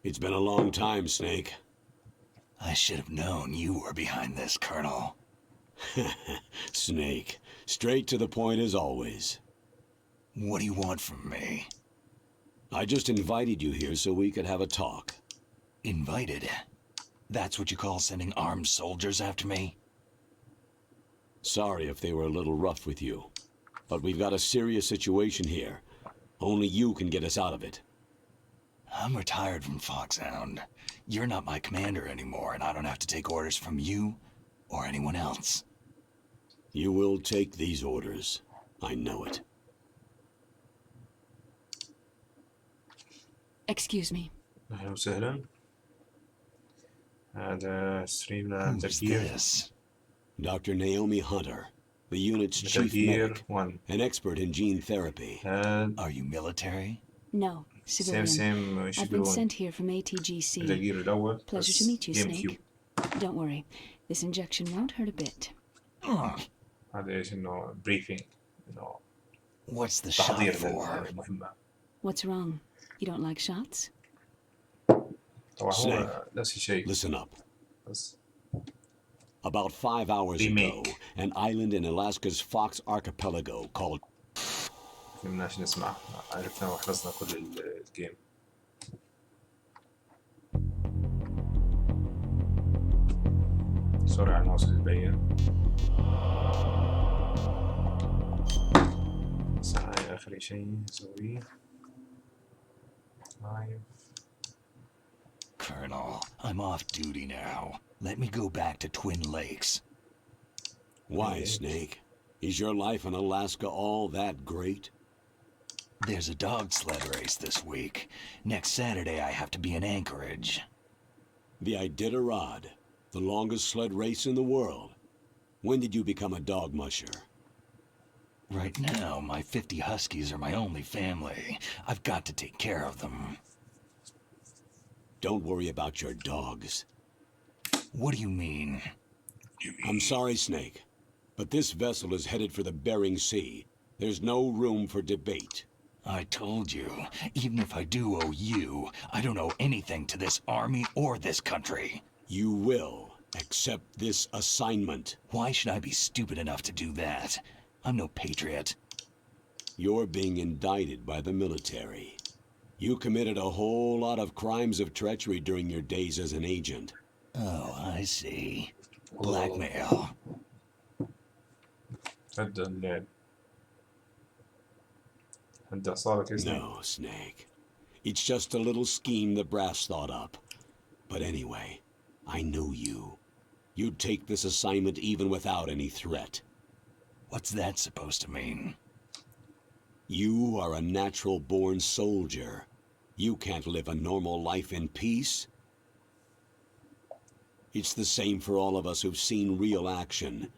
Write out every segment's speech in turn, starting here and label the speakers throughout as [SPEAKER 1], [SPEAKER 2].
[SPEAKER 1] It's been a long time, Snake.
[SPEAKER 2] I should have known you were behind this, Colonel.
[SPEAKER 1] Snake, straight to the point as always.
[SPEAKER 2] What do you want from me?
[SPEAKER 1] I just invited you here so we could have a talk.
[SPEAKER 2] Invited? That's what you call sending armed soldiers after me?
[SPEAKER 1] Sorry if they were a little rough with you, but we've got a serious situation here. Only you can get us out of it.
[SPEAKER 2] I'm retired from Foxhound. You're not my commander anymore, and I don't have to take orders from you or anyone else.
[SPEAKER 1] You will take these orders. I know it.
[SPEAKER 3] Excuse me.
[SPEAKER 4] أهلا وسهلا. هذا ستريم
[SPEAKER 2] Who's
[SPEAKER 4] لتفجير
[SPEAKER 2] this?
[SPEAKER 1] Dr. Naomi Hunter, the unit's chief
[SPEAKER 4] Metal
[SPEAKER 1] medic,
[SPEAKER 4] Gear 1.
[SPEAKER 1] an expert in gene therapy.
[SPEAKER 2] Are you military?
[SPEAKER 3] No, civilian.
[SPEAKER 4] same
[SPEAKER 3] I've been
[SPEAKER 4] يشبهون
[SPEAKER 3] sent here from
[SPEAKER 4] Metal
[SPEAKER 3] ATGC.
[SPEAKER 4] Gear الأول.
[SPEAKER 3] Pleasure
[SPEAKER 4] بس
[SPEAKER 3] to meet you,
[SPEAKER 4] جيم
[SPEAKER 3] Snake.
[SPEAKER 4] كيوب.
[SPEAKER 3] Don't worry. This injection won't hurt a bit.
[SPEAKER 4] هذا ايش انه بريفينج انه
[SPEAKER 2] What's the shot
[SPEAKER 4] تحضير
[SPEAKER 2] for?
[SPEAKER 4] للمهمة.
[SPEAKER 3] What's wrong? You don't like shots?
[SPEAKER 4] طبعا
[SPEAKER 1] Snake.
[SPEAKER 4] هو نفس الشيء
[SPEAKER 1] Listen up.
[SPEAKER 4] بس
[SPEAKER 1] About 5 hours ago,
[SPEAKER 4] Remake.
[SPEAKER 1] an island in Alaska's Fox Archipelago called...
[SPEAKER 4] بدناش نسمع عرفنا وحفظنا كل الجيم. سوري على الماوس اللي تبين. بس هاي آخر شيء نسويه. لايف.
[SPEAKER 2] Colonel, I'm off duty now. Let me go back to Twin Lakes.
[SPEAKER 1] Why, Snake? Is your life in Alaska all that great?
[SPEAKER 2] There's a dog sled race this week. Next Saturday I have to be in Anchorage.
[SPEAKER 1] The Iditarod, the longest sled race in the world. When did you become a dog musher?
[SPEAKER 2] Right now, my 50 huskies are my only family. I've got to take care of them.
[SPEAKER 1] Don't worry about your dogs.
[SPEAKER 2] What do you mean?
[SPEAKER 1] I'm sorry, Snake, but this vessel is headed for the Bering Sea. There's no room for debate.
[SPEAKER 2] I told you, even if I do owe you, I don't owe anything to this army or this country.
[SPEAKER 1] You will accept this assignment.
[SPEAKER 2] Why should I be stupid enough to do that? I'm no patriot.
[SPEAKER 1] You're being indicted by the military. You committed a whole lot of crimes of treachery during your days as an agent.
[SPEAKER 2] Oh, I see. Blackmail.
[SPEAKER 4] هدا صارت اسمه.
[SPEAKER 1] No, Snake. It's just a little scheme the brass thought up. But anyway, I know you. You'd take this assignment even without any threat.
[SPEAKER 2] What's that supposed to mean?
[SPEAKER 1] You are a natural-born soldier. You can't live a normal life in peace. It's the same for all of us who've seen real action.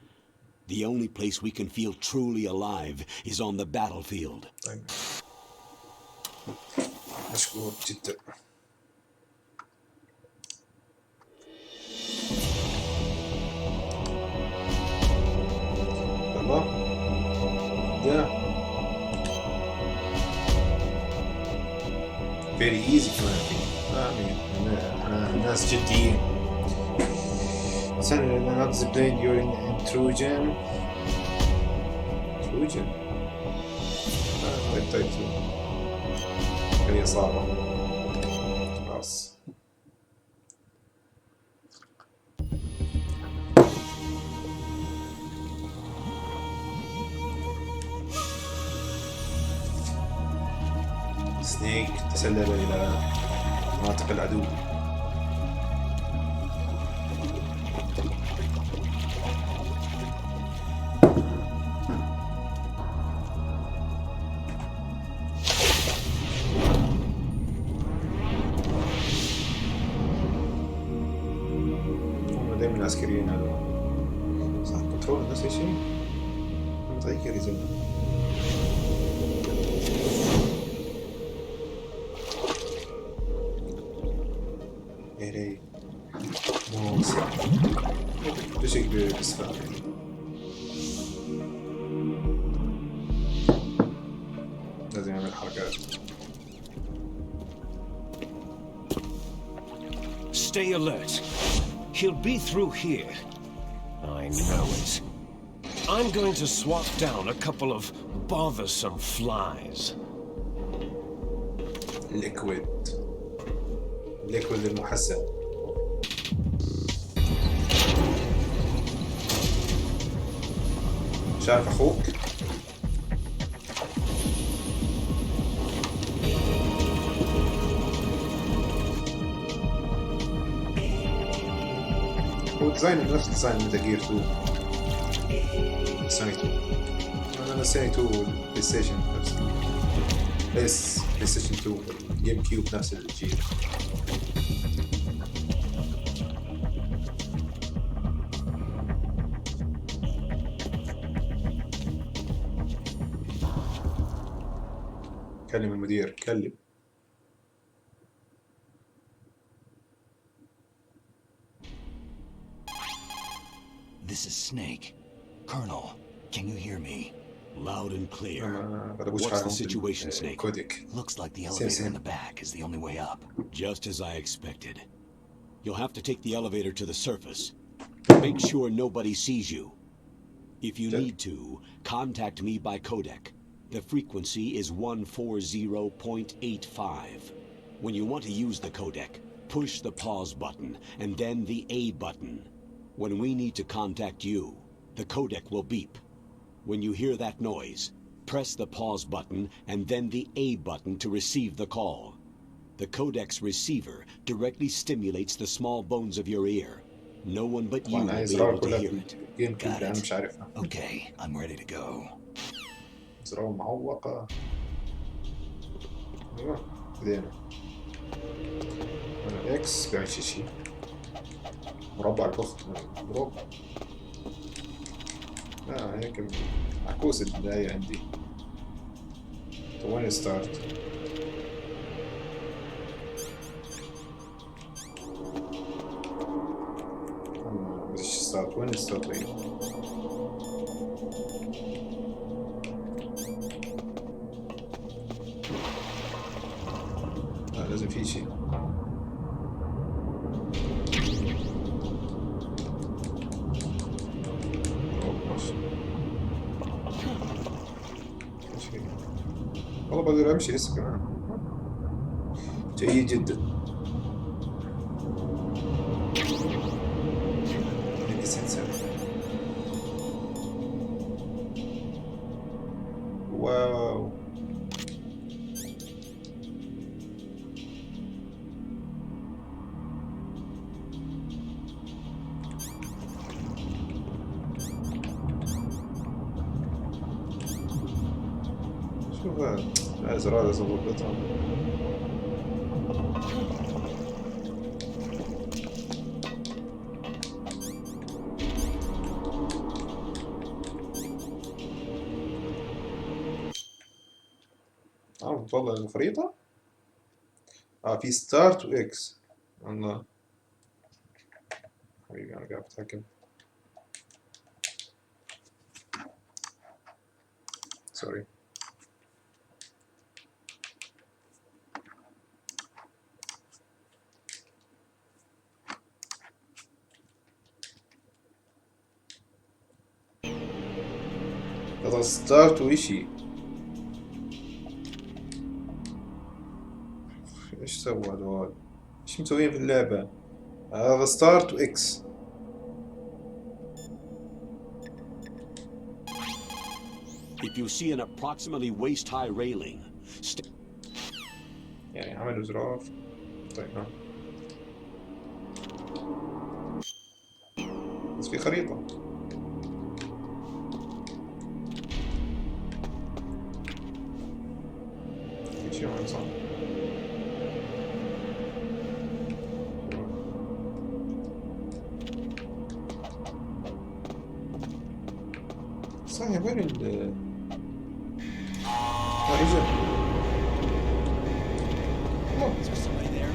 [SPEAKER 1] The only place we can feel truly alive is on the battlefield.
[SPEAKER 4] طيب. مشكور جدا. يلا. Yeah. Very easy كمان احنا ناس جديين. Send not displayed during intrusion. طيب هي صعبة. خلاص. سنيك تسلل إلى مناطق العدو. هم دايما العسكريين هذول. صح بترول نفس الشيء. متغير يا زلمة. إيه مو بشكل بالإسفاق. لازم يعمل حركات.
[SPEAKER 5] Stay alert. He'll be through here. I know it. I'm going to swat down a couple of bothersome flies.
[SPEAKER 4] ليكويد المحسن. مش عارف اخوك. هو ديزاين نفس ديزاين ميتال جير 2 سوني 2. انا سوني 2 والبلاي ستيشن نفس بلاي ستيشن 2 والجيم كيوب نفس الجيل. كلم المدير كلم.
[SPEAKER 2] This is Snake. Colonel, can you hear me?
[SPEAKER 1] Loud and clear.
[SPEAKER 4] غلبوش
[SPEAKER 1] What's the
[SPEAKER 4] حالهم
[SPEAKER 1] situation, Snake?
[SPEAKER 4] كوديك.
[SPEAKER 2] Looks like the elevator in the back is the only way up.
[SPEAKER 1] Just as I expected. You'll have to take the elevator to the surface. Make sure nobody sees you. If you need to, contact me by codec. The frequency is 140.85. When you want to use the codec, push the pause button and then the A button. When we need to contact you, the codec will beep. When you hear that noise, press the pause button and then the A button to receive the call. The codec's receiver directly stimulates the small bones of your ear. No one but you
[SPEAKER 4] طبعا
[SPEAKER 1] will
[SPEAKER 4] عايز
[SPEAKER 1] be
[SPEAKER 4] زرار
[SPEAKER 1] able to
[SPEAKER 4] كلها
[SPEAKER 1] hear
[SPEAKER 4] في
[SPEAKER 1] it.
[SPEAKER 4] الجيم كيوب
[SPEAKER 2] Got
[SPEAKER 4] اللي انا
[SPEAKER 2] it.
[SPEAKER 4] مش عارفها.
[SPEAKER 2] Okay, I'm ready to go.
[SPEAKER 4] زرار معوقة. ايوه بدينا. انا اكس بيعمل شيء. مربع البخت مربع. هيك معكوس البداية عندي. تو وين ستارت؟ بديش ستارت. وين ستارت طيب؟ لازم في شيء. والله بقدر امشي لسه كمان. جيد جدا. هيك سنسر. واو. شوف هذا زرار لازم اضبطها. والله الخريطة في ستارت واكس. الله حبيبي انا قاعد بتحكم. سوري. هذا ستارت وإشي. ايش سوى هذول؟ ايش مسويين في اللعبة؟ هذا ستارت واكس.
[SPEAKER 1] If you see an approximately waist-high railing,
[SPEAKER 4] يعني عملوا زرار. طيب ها. بس في خريطة. في شيء ما صح. صحيح وين ال اجا.
[SPEAKER 2] Is there somebody there?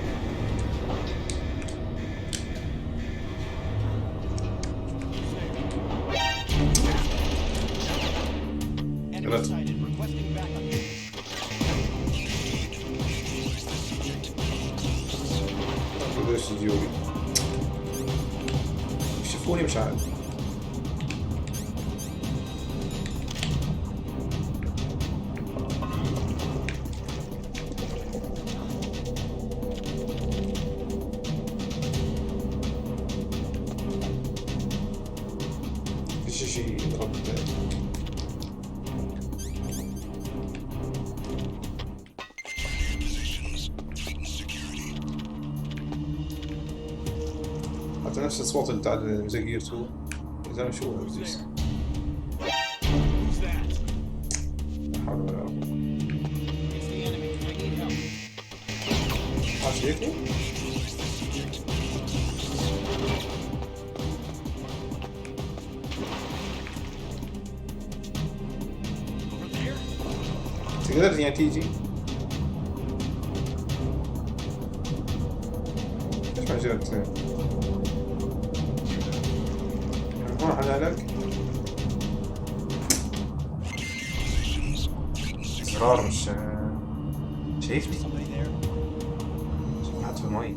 [SPEAKER 4] Enemy
[SPEAKER 2] sighted. Requesting backup.
[SPEAKER 4] قدرش يجيولي. شوفوني مش عارف. في شيء يضرب حتى نفس الصوت اللي بتاع زي 2 يا زلمه شو هذا؟ لا حول ولا قوة. شايفني؟ تقدر يعني تيجي؟ ليش ما جربت؟ هون حلالك؟ زرار مش شايفني؟ سمعت في المي.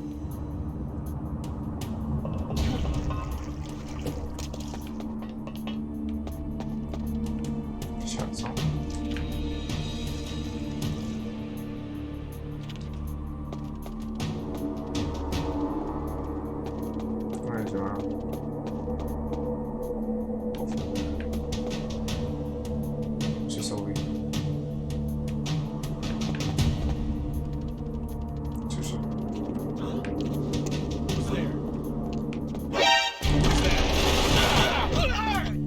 [SPEAKER 4] مفيش حد صح؟ وين يا جماعة؟ شو اسوي؟ شو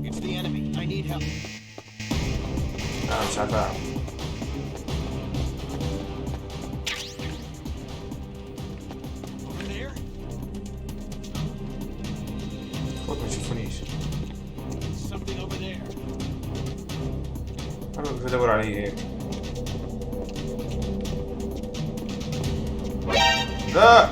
[SPEAKER 6] It's the enemy. I need help.
[SPEAKER 4] مش عارف ألعب.
[SPEAKER 6] Over there?
[SPEAKER 4] فوت ما يشوفونيش.
[SPEAKER 6] Something over there.
[SPEAKER 4] أنا بدور عليه هيك. لا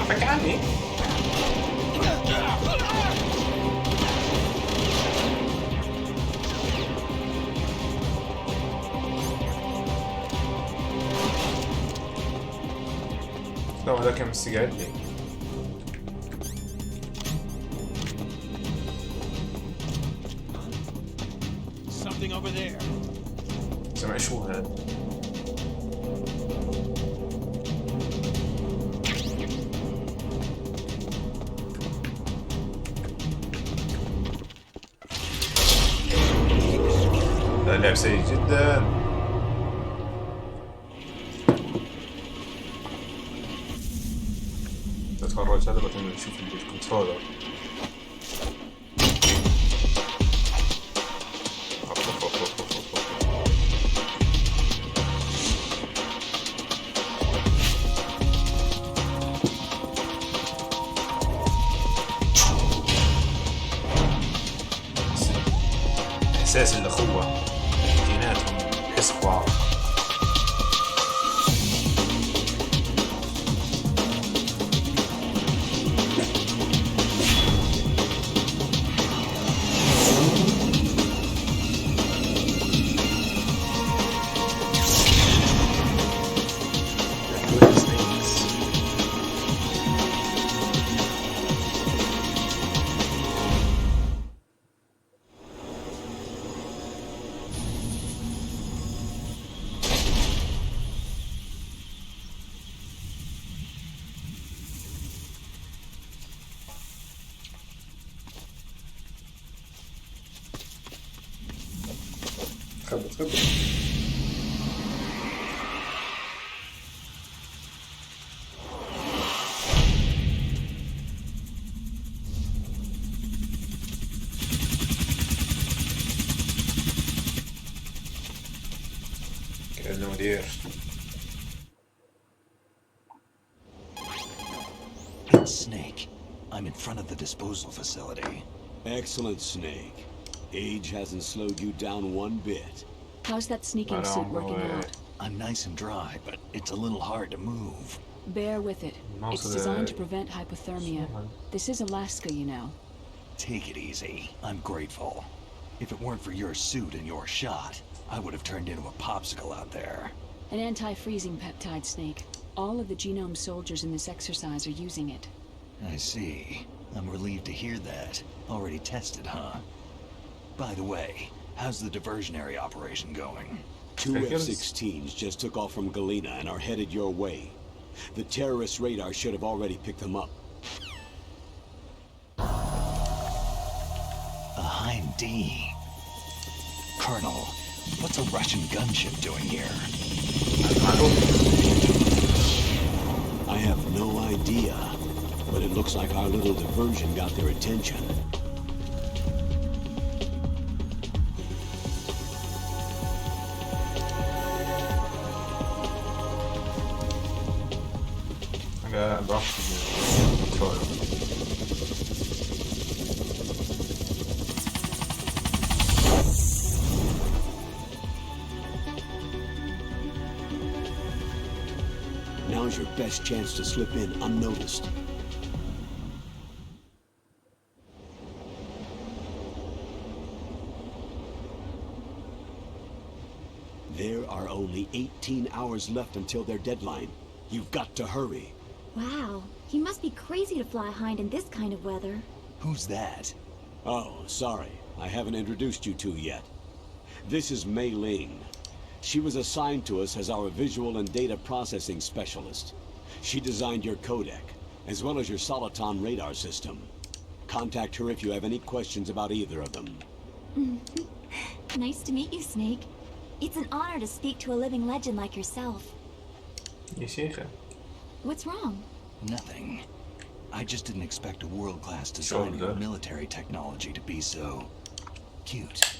[SPEAKER 4] فك عني. لا هذا كان مستقعد لي.
[SPEAKER 6] Something over there.
[SPEAKER 4] سمع شو هذا؟ لا اللعب سيء جدا. اتفرج هذا بكون نشوف الكنترولر. احساس الاخوه جيناتهم حس بعض. خبط كأنه مدير.
[SPEAKER 2] Snake, I'm in front of the disposal facility.
[SPEAKER 1] Excellent, Snake. Age hasn't slowed you down one bit.
[SPEAKER 3] How's that sneaking suit working out?
[SPEAKER 2] I'm nice and dry, but it's a little hard to move.
[SPEAKER 3] Bear with it. It's designed to prevent hypothermia. This is Alaska, you know.
[SPEAKER 2] Take it easy. I'm grateful. If it weren't for your suit and your shot, I would have turned into a popsicle out there.
[SPEAKER 3] An anti-freezing peptide, Snake. All of the genome soldiers in this exercise are using it.
[SPEAKER 2] I see. I'm relieved to hear that. Already tested, huh? By the way, how's the diversionary operation going?
[SPEAKER 1] 2 F-16s just took off from Galena and are headed your way. The terrorist radar should have already picked them up.
[SPEAKER 2] A Heim D. Colonel, what's a Russian gunship doing here?
[SPEAKER 1] I have no idea, but it looks like our little diversion got their attention.
[SPEAKER 4] حاجة ضغط الكنترول.
[SPEAKER 1] Now's your best chance to slip in unnoticed. There are only 18 hours left until their deadline. You've got to hurry.
[SPEAKER 7] Wow, he must be crazy to fly Hind in this kind of weather.
[SPEAKER 2] Who's that?
[SPEAKER 1] Oh, sorry. I haven't introduced you two yet. This is Mei Ling. She was assigned to us as our visual and data processing specialist. She designed your codec, as well as your Soliton radar system. Contact her if you have any questions about either of them.
[SPEAKER 7] Nice to meet you, Snake. It's an honor to speak to a living legend like yourself.
[SPEAKER 4] يا شيخة.
[SPEAKER 7] What's wrong?
[SPEAKER 2] Nothing. I just didn't expect a world-class designer
[SPEAKER 4] Sure,
[SPEAKER 2] of military technology to be so... cute.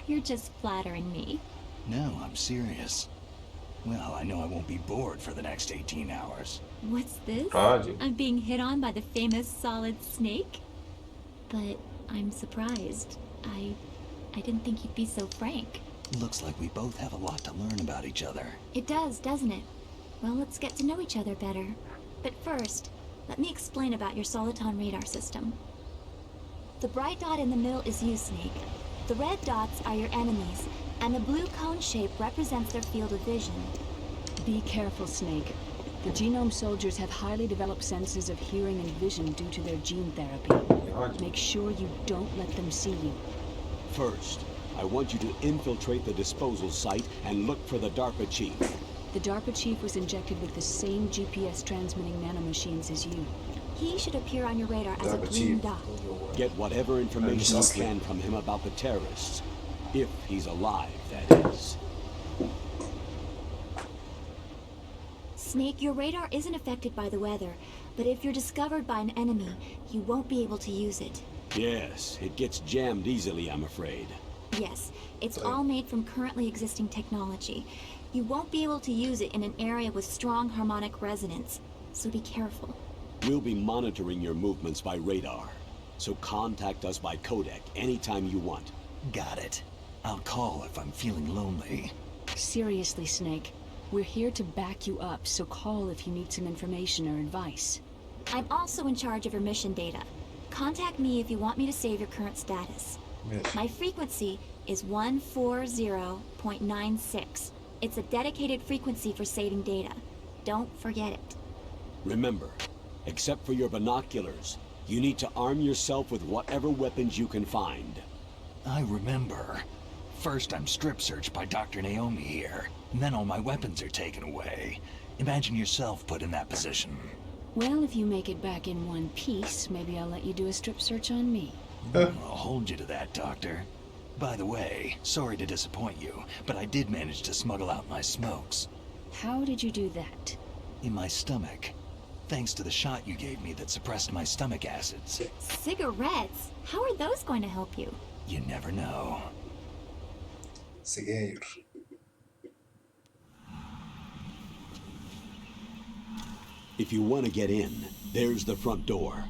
[SPEAKER 7] You're just flattering me.
[SPEAKER 2] No, I'm serious. Well, I know I won't be bored for the next 18 hours.
[SPEAKER 7] What's this?
[SPEAKER 4] راجل.
[SPEAKER 7] I'm being hit on by the famous Solid Snake? But I'm surprised. I didn't think you'd be so frank.
[SPEAKER 2] Looks like we both have a lot to learn about each other.
[SPEAKER 7] It does, doesn't it? Well, let's get to know each other better. But first, let me explain about your Soliton radar system. The bright dot in the middle is you, Snake. The red dots are your enemies, and the blue cone shape represents their field of vision.
[SPEAKER 3] Be careful, Snake. The genome soldiers have highly developed senses of hearing and vision due to their gene therapy. Make sure you don't let them see you.
[SPEAKER 1] First, I want you to infiltrate the disposal site and look for the DARPA chief.
[SPEAKER 3] The DARPA chief was injected with the same GPS transmitting nanomachines as you.
[SPEAKER 7] He should appear on your radar as a
[SPEAKER 4] DARPA
[SPEAKER 7] green
[SPEAKER 4] chief.
[SPEAKER 7] dot.
[SPEAKER 1] Get whatever information you
[SPEAKER 4] Precisely.
[SPEAKER 1] can from him about the terrorists. If he's alive, that is.
[SPEAKER 7] Snake, your radar isn't affected by the weather, but if you're discovered by an enemy, you won't be able to use it.
[SPEAKER 1] Yes, it gets jammed easily, I'm afraid.
[SPEAKER 7] Yes, it's all made from currently existing technology. You won't be able to use it in an area with strong harmonic resonance, so be careful.
[SPEAKER 1] We'll be monitoring your movements by radar, so contact us by codec anytime you want.
[SPEAKER 2] Got it. I'll call if I'm feeling lonely.
[SPEAKER 3] Seriously, Snake. We're here to back you up, so call if you need some information or advice.
[SPEAKER 7] I'm also in charge of your mission data. Contact me if you want me to save your current status.
[SPEAKER 4] ماشي.
[SPEAKER 7] My frequency is 140.96. It's a dedicated frequency for saving data. Don't forget it.
[SPEAKER 1] Remember, except for your binoculars, you need to arm yourself with whatever weapons you can find.
[SPEAKER 2] I remember. First I'm strip searched by Dr. Naomi here, and then all my weapons are taken away. Imagine yourself put in that position.
[SPEAKER 3] Well, if you make it back in one piece, maybe I'll let you do a strip search on me.
[SPEAKER 2] I'll hold you to that, Doctor. By the way, sorry to disappoint you, but I did manage to smuggle out my smokes.
[SPEAKER 3] How did you do that?
[SPEAKER 2] In my stomach. Thanks to the shot you gave me that suppressed my stomach acids.
[SPEAKER 7] Cigarettes? How are those going to help you?
[SPEAKER 2] You never know.
[SPEAKER 4] سجاير.
[SPEAKER 1] If you want to get in, there's the front door.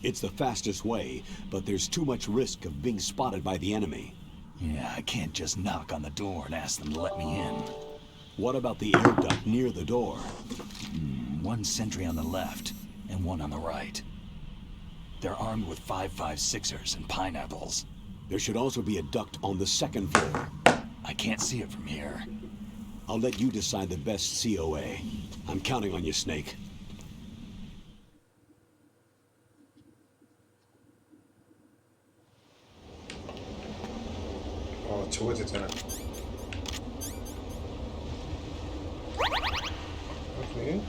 [SPEAKER 1] It's the fastest way, but there's too much risk of being spotted by the enemy.
[SPEAKER 2] Yeah, I can't just knock on the door and ask them to let me in.
[SPEAKER 1] What about the air duct near the door?
[SPEAKER 2] One sentry on the left and one on the right. They're armed with 5.56ers and pineapples.
[SPEAKER 1] There should also be a duct on the second floor.
[SPEAKER 2] I can't see it from here.
[SPEAKER 1] I'll let you decide the best COA. I'm counting on you, Snake.
[SPEAKER 4] تشوتت انا. اوكي.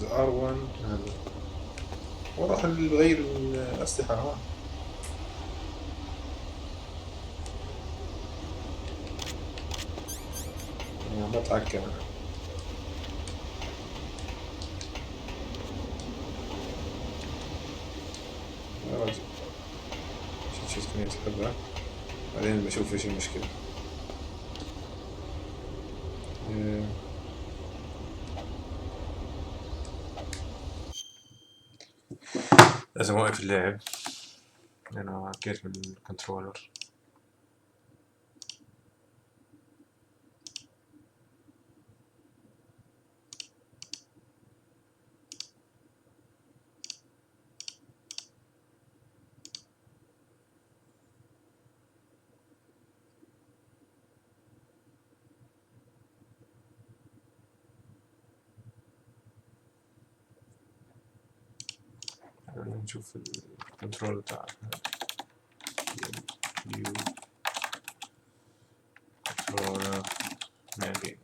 [SPEAKER 4] R1 هذا وراح نغير الأسلحة. ها بتعكر أنا. يا رجل شيت كنت أتحبها بعدين بشوف إيش المشكلة. لازم أوقف اللعب لأن أنا عكيت من الكنترولر. نشوف الكنترول بتاع فيو كنترولر مابينج.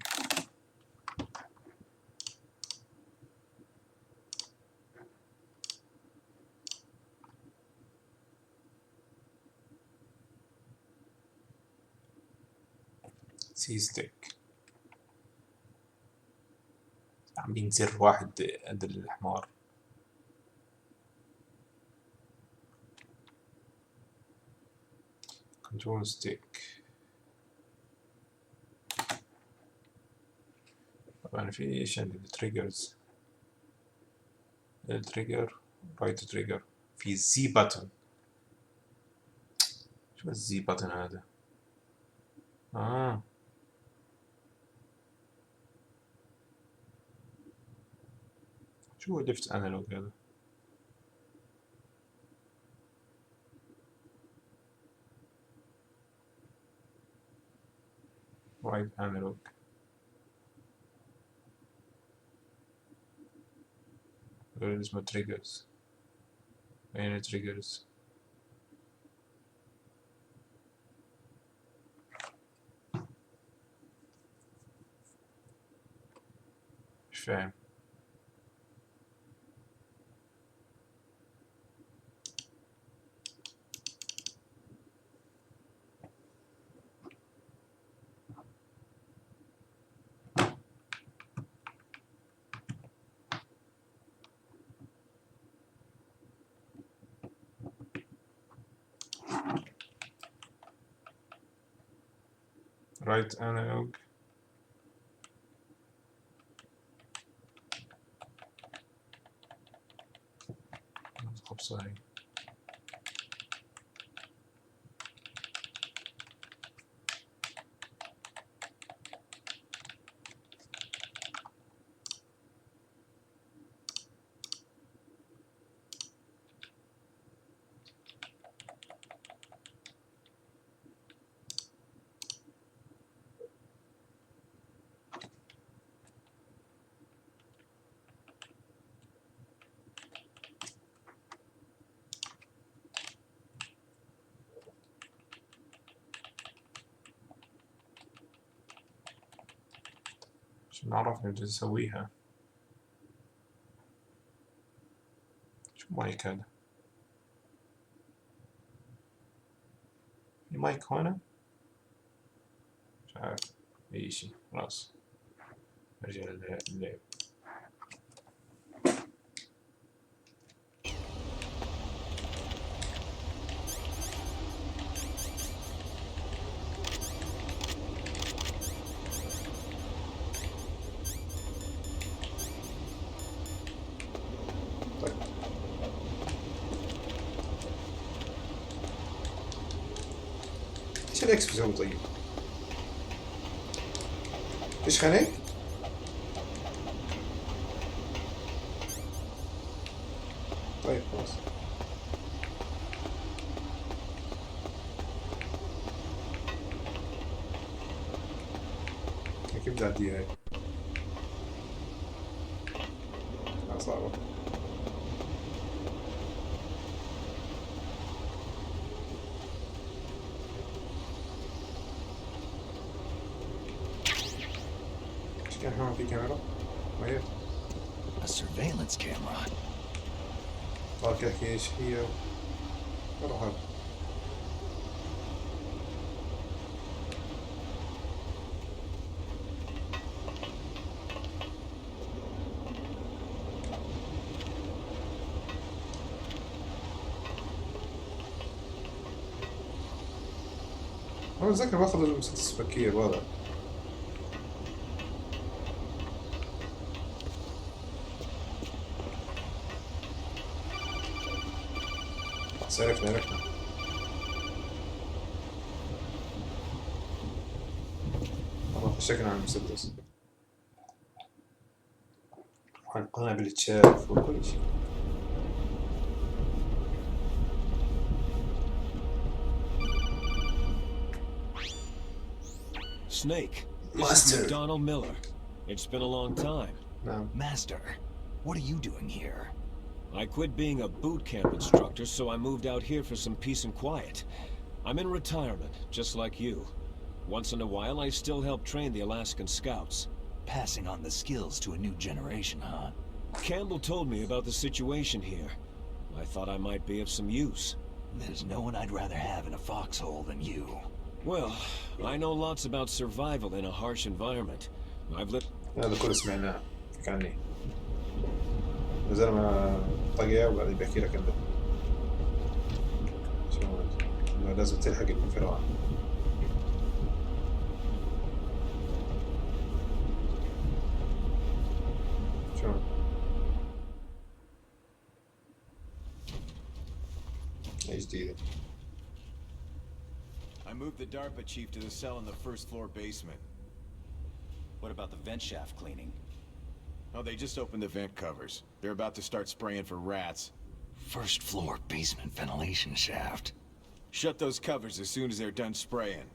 [SPEAKER 4] سي ستيك عاملين زر واحد قد الحمار. كنترول ستيك. طبعا في ايش عندي التريجرز. التريجر رايت تريجر في زي باتن. شو الزي باتن هذا؟ شو ليفت انالوج هذا؟ رايت انالوج. اسمه تريجرز. أين تريجرز؟ مش فاهم. رايت انالوج. خبصة هاي. عشان نعرف نبدأ نسويها. شو مايك هذا؟ في مايك هنا؟ مش عارف أي شي. خلاص نرجع للعب. الاكس بيسوي طيب؟ ايش خانق؟ طيب خلاص. كيف بدي اعديها هاي؟ صعبة. ايش كان هون في كاميرا؟ ميت؟
[SPEAKER 2] A surveillance camera.
[SPEAKER 4] طالع كده احكي ايش هي؟ روح هذا. أنا أتذكر باخذ المسدس بكير وهذا. بس عرفنا والله فشكنا عن المسدس وعن قنابل التشاف وكل شيء.
[SPEAKER 5] Snake, this
[SPEAKER 4] Master.
[SPEAKER 5] is McDonald Miller. It's been a long time.
[SPEAKER 4] نعم.
[SPEAKER 2] Master, what are you doing here?
[SPEAKER 5] I quit being a boot camp instructor, so I moved out here for some peace and quiet. I'm in retirement, just like you. Once in a while, I still help train the Alaskan Scouts.
[SPEAKER 2] Passing on the skills to a new generation, huh?
[SPEAKER 5] Campbell told me about the situation here. I thought I might be of some use.
[SPEAKER 2] There's no one I'd rather have in a foxhole than you.
[SPEAKER 5] Well, I know lots about survival in a harsh environment. I've lived...
[SPEAKER 4] هذا كله سمعناه فيك عني. الزلمة طقية وقاعد بيحكي لك انت شو لازم تلحق الانفراد. شو اي جديدة.
[SPEAKER 6] I moved the DARPA chief to the cell in the first floor basement.
[SPEAKER 8] What about the vent shaft cleaning?
[SPEAKER 6] Oh, they just opened the vent covers. They're about to start spraying for rats.
[SPEAKER 2] First floor basement ventilation shaft.
[SPEAKER 6] Shut those covers as soon as they're done spraying.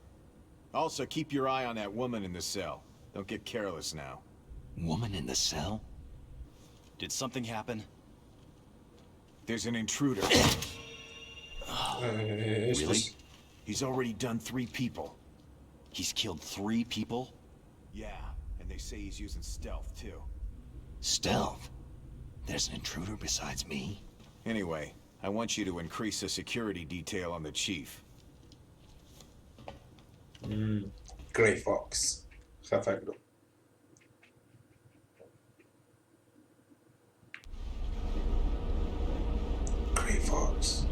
[SPEAKER 6] Also, keep your eye on that woman in the cell. Don't get careless now.
[SPEAKER 2] Woman in the cell?
[SPEAKER 8] Did something happen?
[SPEAKER 6] There's an intruder.
[SPEAKER 2] Really?
[SPEAKER 6] He's already done 3 people.
[SPEAKER 8] He's killed 3 people?
[SPEAKER 6] Yeah, and they say he's using stealth, too.
[SPEAKER 2] Stealth? There's an intruder besides me?
[SPEAKER 6] Anyway, I want you to increase the security detail on the chief.
[SPEAKER 4] Grey Fox. خاف أقله. Grey Fox.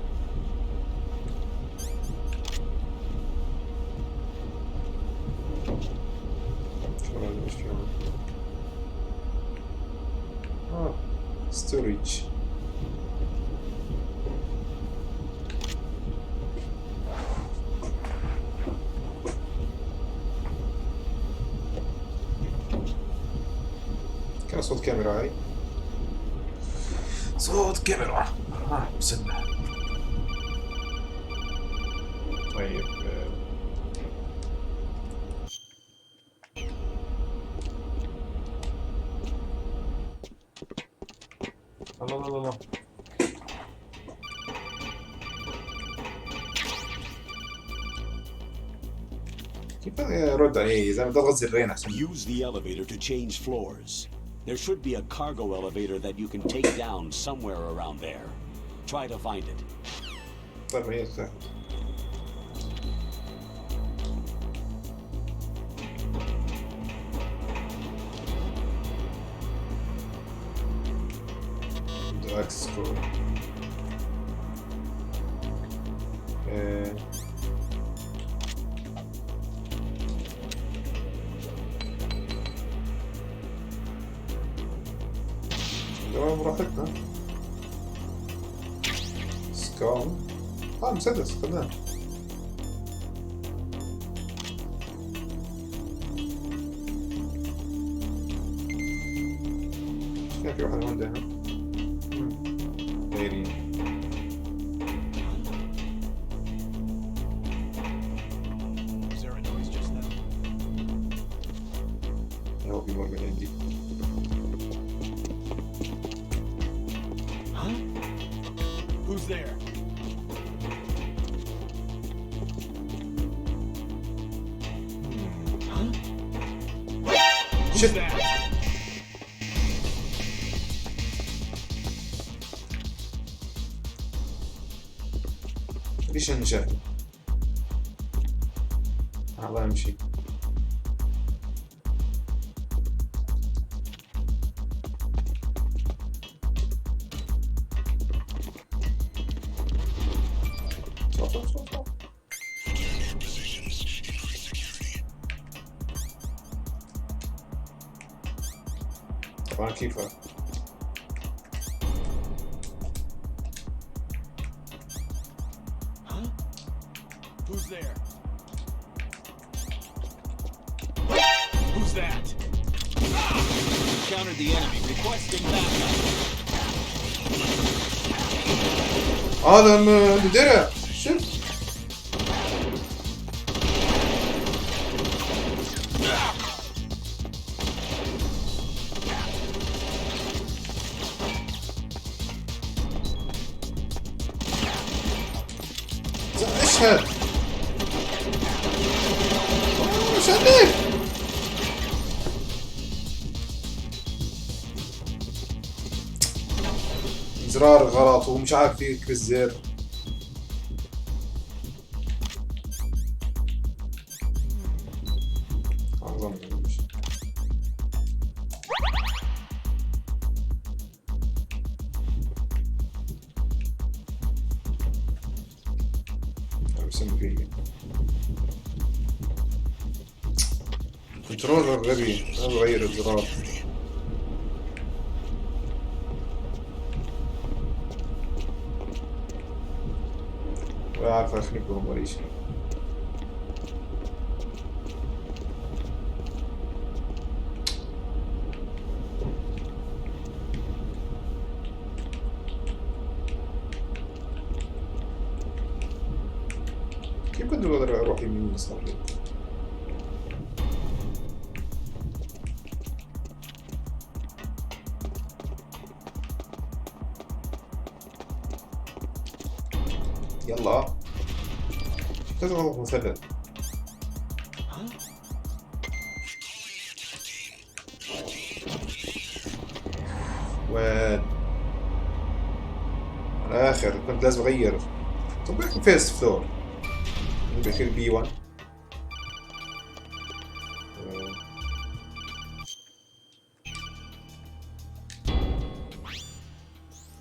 [SPEAKER 4] Storage. كان صوت كاميرا هاي. صوت كاميرا. وصلنا. طيب. الله. كيف ارد عليه؟ زي ما ضغط زرين احسن.
[SPEAKER 1] Use the elevator to change floors. There should be a cargo elevator that you can take down somewhere around there. Try to find it.
[SPEAKER 4] طيب هي تحت. Access code. تمام براحتنا. سكام. مسدس خدناه. هنا في واحد هون هنا. غيرين. يا هو بيمر من عندي.
[SPEAKER 6] Who's there?
[SPEAKER 4] Shit. ليش انا شايف؟ الله يمشي. طبعا كيفها؟
[SPEAKER 6] Who's there? Who's that?
[SPEAKER 8] Countered the enemy, requesting backup.
[SPEAKER 4] هذا درع. شوف. اشهد. ايش عندك؟ زرار غلط ومش عارف يكبس الزر. أعظم مش. بسم فيه كنترولر غبي. أنا بغير الزرار. ولا عارف أخنقهم ولا شيء. كيف كنت بقدر أروح يمين يسار؟ يلا لازم اضغط مثلث. وين على الاخر كنت لازم اغير. طب بيحكي فيس فلور بيصير بي 1.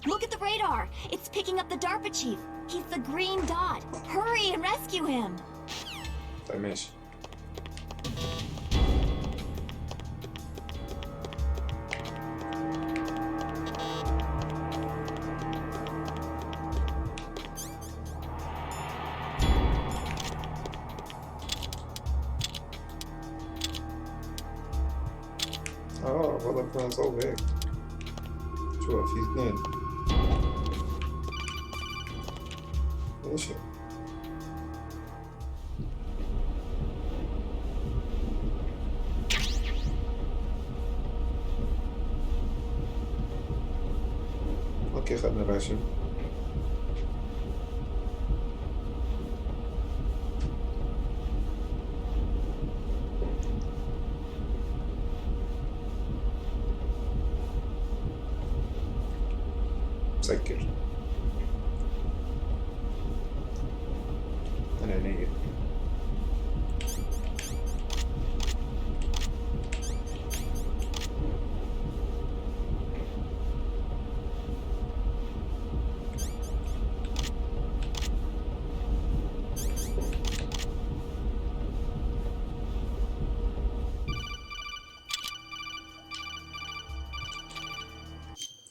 [SPEAKER 7] Look at the radar! It's picking up the DARPA chief. He's the green dot. Hurry and rescue him!
[SPEAKER 4] طيب ماشي. والله كنا نصوب هيك. شو في اثنين. ماشي. اوكي خدنا راشن. مسكر. انا عينيا.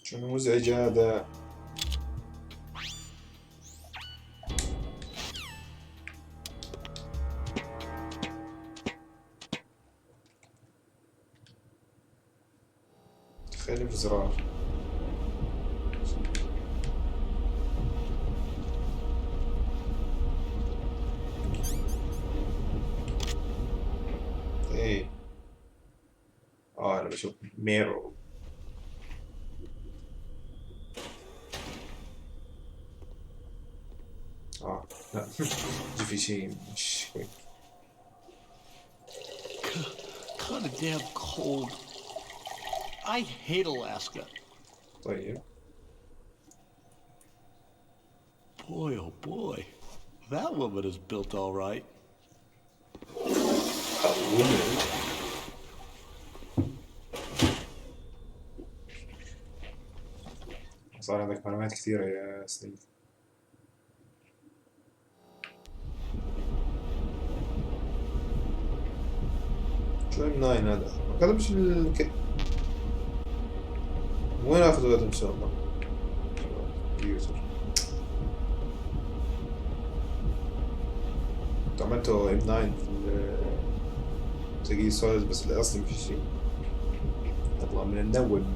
[SPEAKER 4] شنو مزعج هذا؟ خلي في زرار. تعال نشوف ميرو. لا جي في شيء مش كويس.
[SPEAKER 8] Kind of damn cold. I hate Alaska.
[SPEAKER 4] طيب
[SPEAKER 8] Boy, oh boy. That woman is built all right.
[SPEAKER 4] صار عندك معلومات كثيرة يا سنيد. شو ام 9 هذا؟ هذا مش وين اخذوا هذا ان شاء الله؟ كمبيوتر. عملته ام 9 في تلاقيه سوليد بس الاصلي مفيش شيء. يطلع من النوم.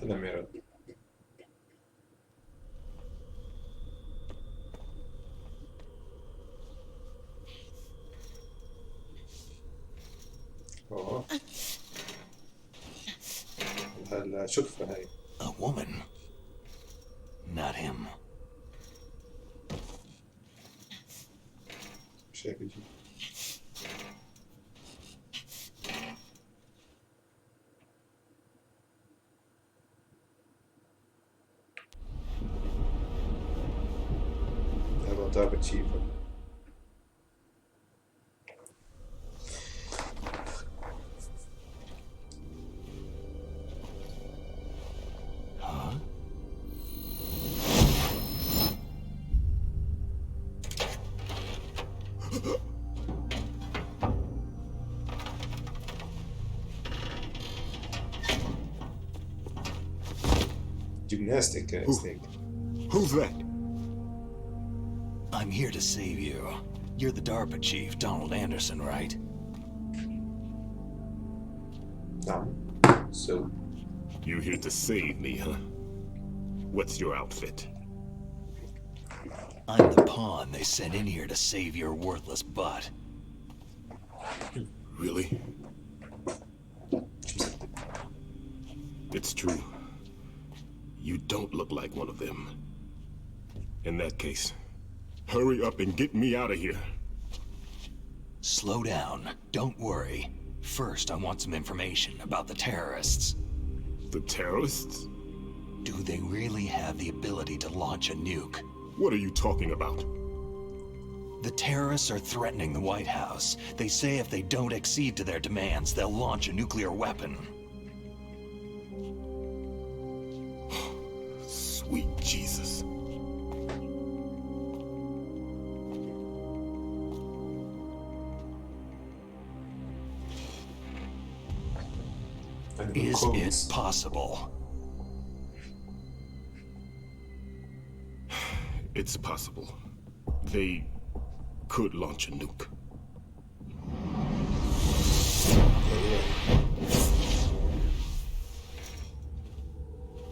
[SPEAKER 4] هذا ميراد. اوه الشقفة هاي.
[SPEAKER 2] A woman. Not him.
[SPEAKER 4] مش هيك يجي. هذا ضابط شيفه. Gymnastic snake.
[SPEAKER 1] Who's that?
[SPEAKER 2] I'm here to save you. You're the DARPA chief, Donald Anderson, right?
[SPEAKER 4] So
[SPEAKER 9] You here to save me, huh? What's your outfit?
[SPEAKER 2] I'm the pawn they sent in here to save your worthless butt.
[SPEAKER 9] Really? It's true. You don't look like one of them. In that case, hurry up and get me out of here.
[SPEAKER 2] Slow down. Don't worry. First, I want some information about the terrorists.
[SPEAKER 9] The terrorists?
[SPEAKER 2] Do they really have the ability to launch a nuke?
[SPEAKER 9] What are you talking about?
[SPEAKER 2] The terrorists are threatening the White House. They say if they don't accede to their demands, they'll launch a nuclear weapon.
[SPEAKER 9] Sweet Jesus.
[SPEAKER 2] Is it possible?
[SPEAKER 9] It's possible. They could launch a nuke.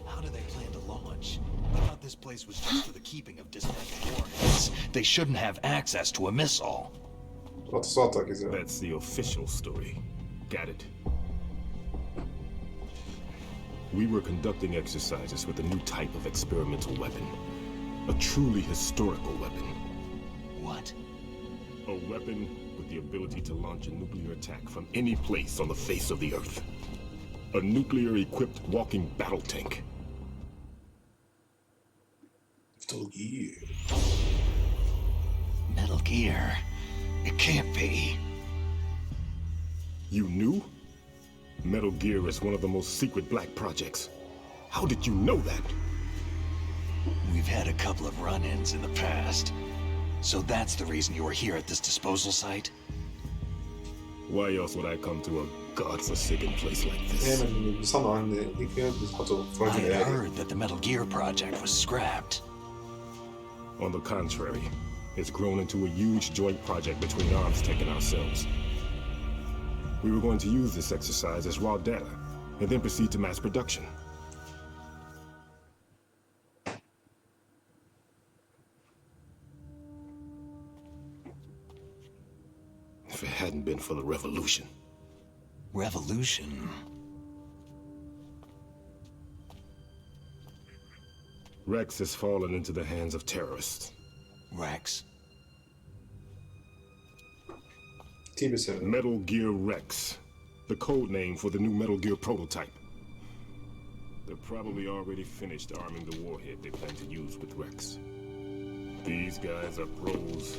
[SPEAKER 2] How do they plan to launch? I thought this place was just for the keeping of dismantled warheads. They shouldn't have access to a missile.
[SPEAKER 9] That's the official story. Got it. We were conducting exercises with a new type of experimental weapon. A truly historical weapon.
[SPEAKER 2] What?
[SPEAKER 9] A weapon with the ability to launch a nuclear attack from any place on the face of the Earth. A nuclear-equipped walking battle tank.
[SPEAKER 4] Metal Gear.
[SPEAKER 2] Metal Gear? It can't be.
[SPEAKER 9] You knew? Metal Gear is one of the most secret black projects. How did you know that?
[SPEAKER 2] We've had a couple of run-ins in the past. So that's the reason you were here at this disposal site?
[SPEAKER 9] Why else would I come to a godforsaken place like this?
[SPEAKER 2] I heard that the Metal Gear project was scrapped.
[SPEAKER 9] On the contrary, it's grown into a huge joint project between ArmsTech and ourselves. We were going to use this exercise as raw data, and then proceed to mass production. If it hadn't been for the revolution.
[SPEAKER 2] Revolution?
[SPEAKER 9] Rex has fallen into the hands of terrorists.
[SPEAKER 2] Rex?
[SPEAKER 9] Metal Gear Rex. The code name for the new Metal Gear prototype. They're probably already finished arming the warhead they plan to use with Rex. These guys are pros.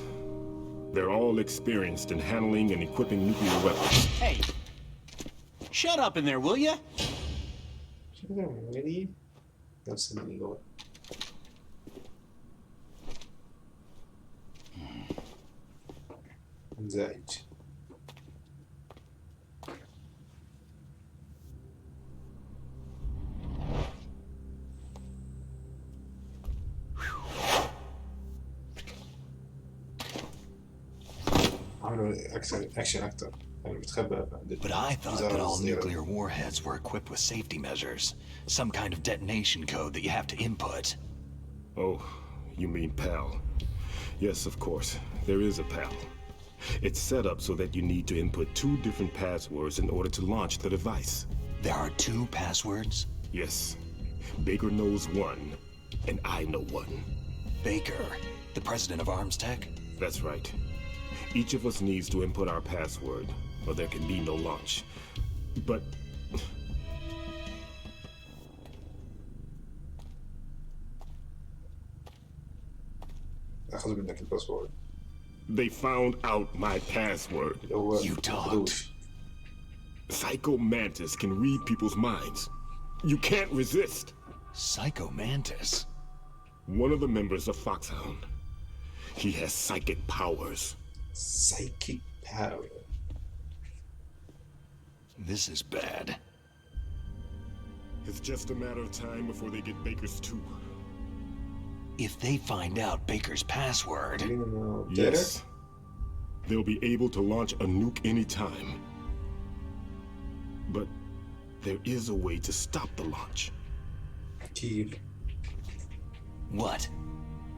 [SPEAKER 9] They're all experienced in handling and equipping nuclear weapons.
[SPEAKER 10] Hey! Shut up in there, will ya?
[SPEAKER 4] Really? نفس اللي جوه. منزعج. عملوا اكشن اكتر. يعني بتخبى عند
[SPEAKER 2] But I thought that all nuclear warheads were equipped with safety measures. Some kind of detonation code that you have to input.
[SPEAKER 9] Oh, you mean PAL. Yes, of course. There is a PAL. It's set up so that you need to input 2 different passwords in order to launch the device.
[SPEAKER 2] There are 2 passwords?
[SPEAKER 9] Yes. Baker knows one, and I know one.
[SPEAKER 2] Baker, the president of Arms Tech?
[SPEAKER 9] That's right. Each of us needs to input our password, or there can be no launch. But...
[SPEAKER 4] أخذ منك الباسورد.
[SPEAKER 9] They found out my password.
[SPEAKER 2] You talked.
[SPEAKER 9] Psycho Mantis can read people's minds. You can't resist.
[SPEAKER 2] Psycho Mantis?
[SPEAKER 9] One of the members of Foxhound. He has psychic powers.
[SPEAKER 4] Psychic power.
[SPEAKER 2] This is bad.
[SPEAKER 9] It's just a matter of time before they get Baker's too.
[SPEAKER 2] If they find out Baker's password...
[SPEAKER 9] Yes. They'll be able to launch a nuke anytime. But there is a way to stop the launch.
[SPEAKER 4] Key.
[SPEAKER 2] What?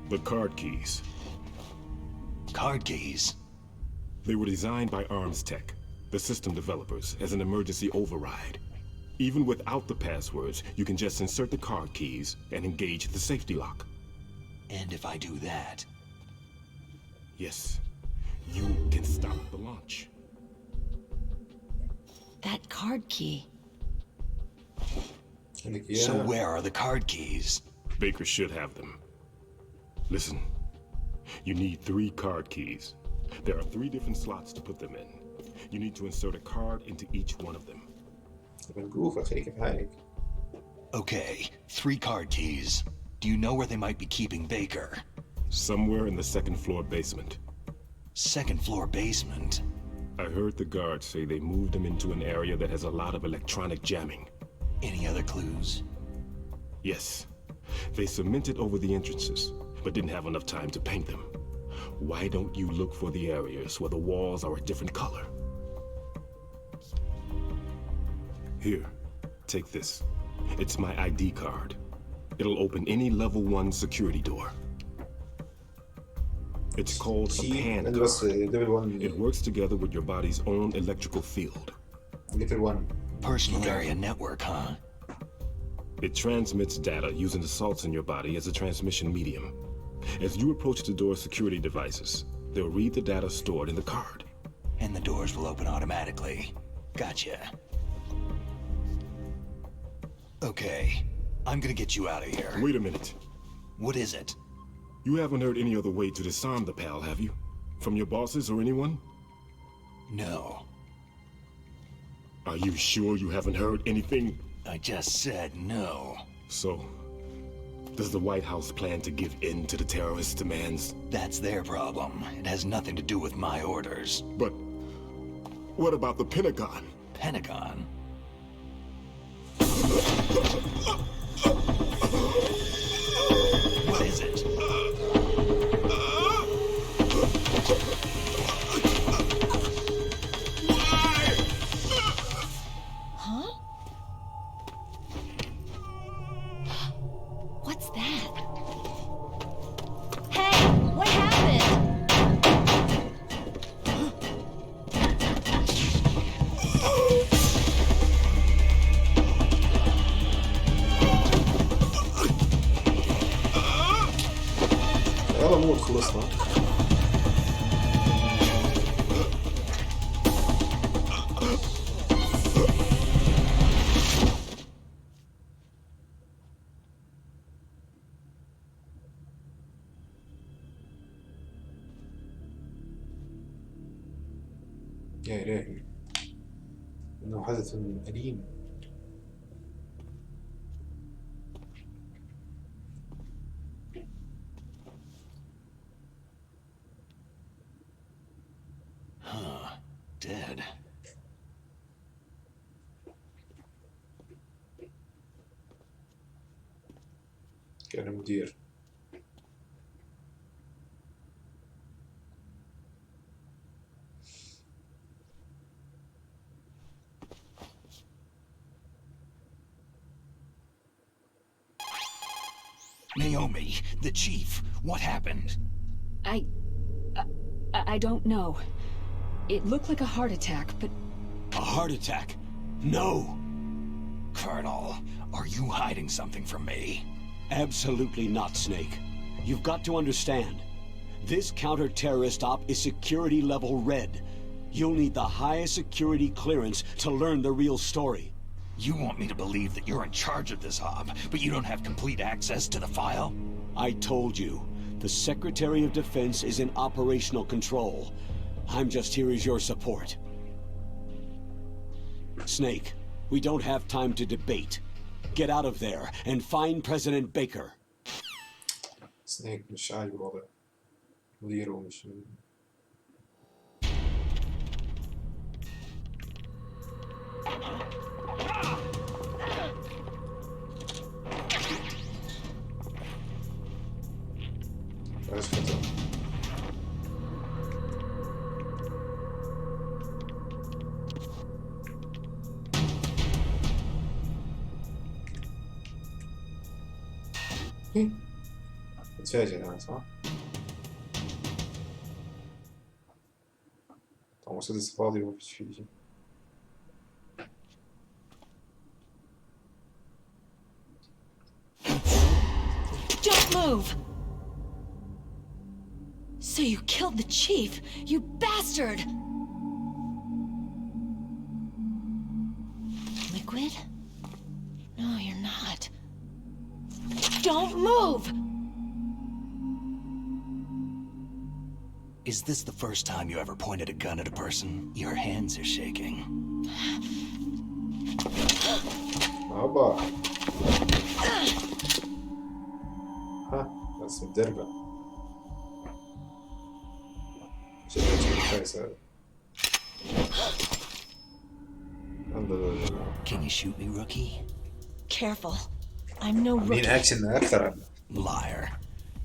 [SPEAKER 9] The card keys.
[SPEAKER 2] Card keys?
[SPEAKER 9] They were designed by Arms Tech, the system developers, as an emergency override. Even without the passwords, you can just insert the card keys and engage the safety lock.
[SPEAKER 2] And if I do that?
[SPEAKER 9] Yes, you can stop the launch.
[SPEAKER 11] That card key.
[SPEAKER 2] So where are the card keys?
[SPEAKER 9] Baker should have them. Listen, you need 3 card keys. There are 3 different slots to put them in. You need to insert a card into each one of them.
[SPEAKER 2] Okay, 3 card keys. Do you know where they might be keeping Baker?
[SPEAKER 9] Somewhere in the 2nd floor basement.
[SPEAKER 2] 2nd floor basement?
[SPEAKER 9] I heard the guards say they moved him into an area that has a lot of electronic jamming.
[SPEAKER 2] Any other clues?
[SPEAKER 9] Yes. They cemented over the entrances, but didn't have enough time to paint them. Why don't you look for the areas where the walls are a different color? Here, take this. It's my ID card. It'll open any level 1 security door. It's called a pan card. It works together with your body's own electrical field.
[SPEAKER 4] Level 1.
[SPEAKER 2] Personal area network, huh?
[SPEAKER 9] It transmits data using the salts in your body as a transmission medium. As you approach the door's security devices, they'll read the data stored in the card.
[SPEAKER 2] And the doors will open automatically. Gotcha. Okay, I'm gonna get you out of here.
[SPEAKER 9] Wait a minute.
[SPEAKER 2] What is it?
[SPEAKER 9] You haven't heard any other way to disarm the PAL, have you? From your bosses or anyone?
[SPEAKER 2] No.
[SPEAKER 9] Are you sure you haven't heard anything?
[SPEAKER 2] I just said no.
[SPEAKER 9] So, does the White House plan to give in to the terrorists' demands?
[SPEAKER 2] That's their problem. It has nothing to do with my orders.
[SPEAKER 9] But what about the Pentagon?
[SPEAKER 2] Pentagon? What is it?
[SPEAKER 11] Huh? What's that? Hey, what happened?
[SPEAKER 4] يا إلهي إنه حدث أليم.
[SPEAKER 2] Dead.
[SPEAKER 4] كان مدير.
[SPEAKER 2] Naomi, the chief, what happened?
[SPEAKER 3] I don't know. It looked like a heart attack, but...
[SPEAKER 1] A heart attack? No!
[SPEAKER 2] Colonel, are you hiding something from me?
[SPEAKER 1] Absolutely not, Snake. You've got to understand. This counter-terrorist op is security level red. You'll need the highest security clearance to learn the real story.
[SPEAKER 2] You want me to believe that you're in charge of this op, but you don't have complete access to the file?
[SPEAKER 1] I told you. The Secretary of Defense is in operational control. I'm just here as your support. Snake, we don't have time to debate. Get out of there and find President Baker.
[SPEAKER 4] سنيك مش عاجب الوضع. مديره مش عايز خطأ. اتفاجئ أنا صح؟ طبعا مسدس فاضي ومفيش فيه شيء.
[SPEAKER 11] Don't move! So you killed the chief, you bastard! Liquid? No, you're not. Don't move!
[SPEAKER 2] Is this the first time you ever pointed a gun at a person? Your hands are shaking.
[SPEAKER 4] هوبا ها بس مدربة شكلها كويس هذا. الحمد لله.
[SPEAKER 2] Can you shoot me, rookie?
[SPEAKER 11] Careful. I'm no
[SPEAKER 4] مين
[SPEAKER 11] rookie.
[SPEAKER 4] أكشن أكثر عنه.
[SPEAKER 2] Liar.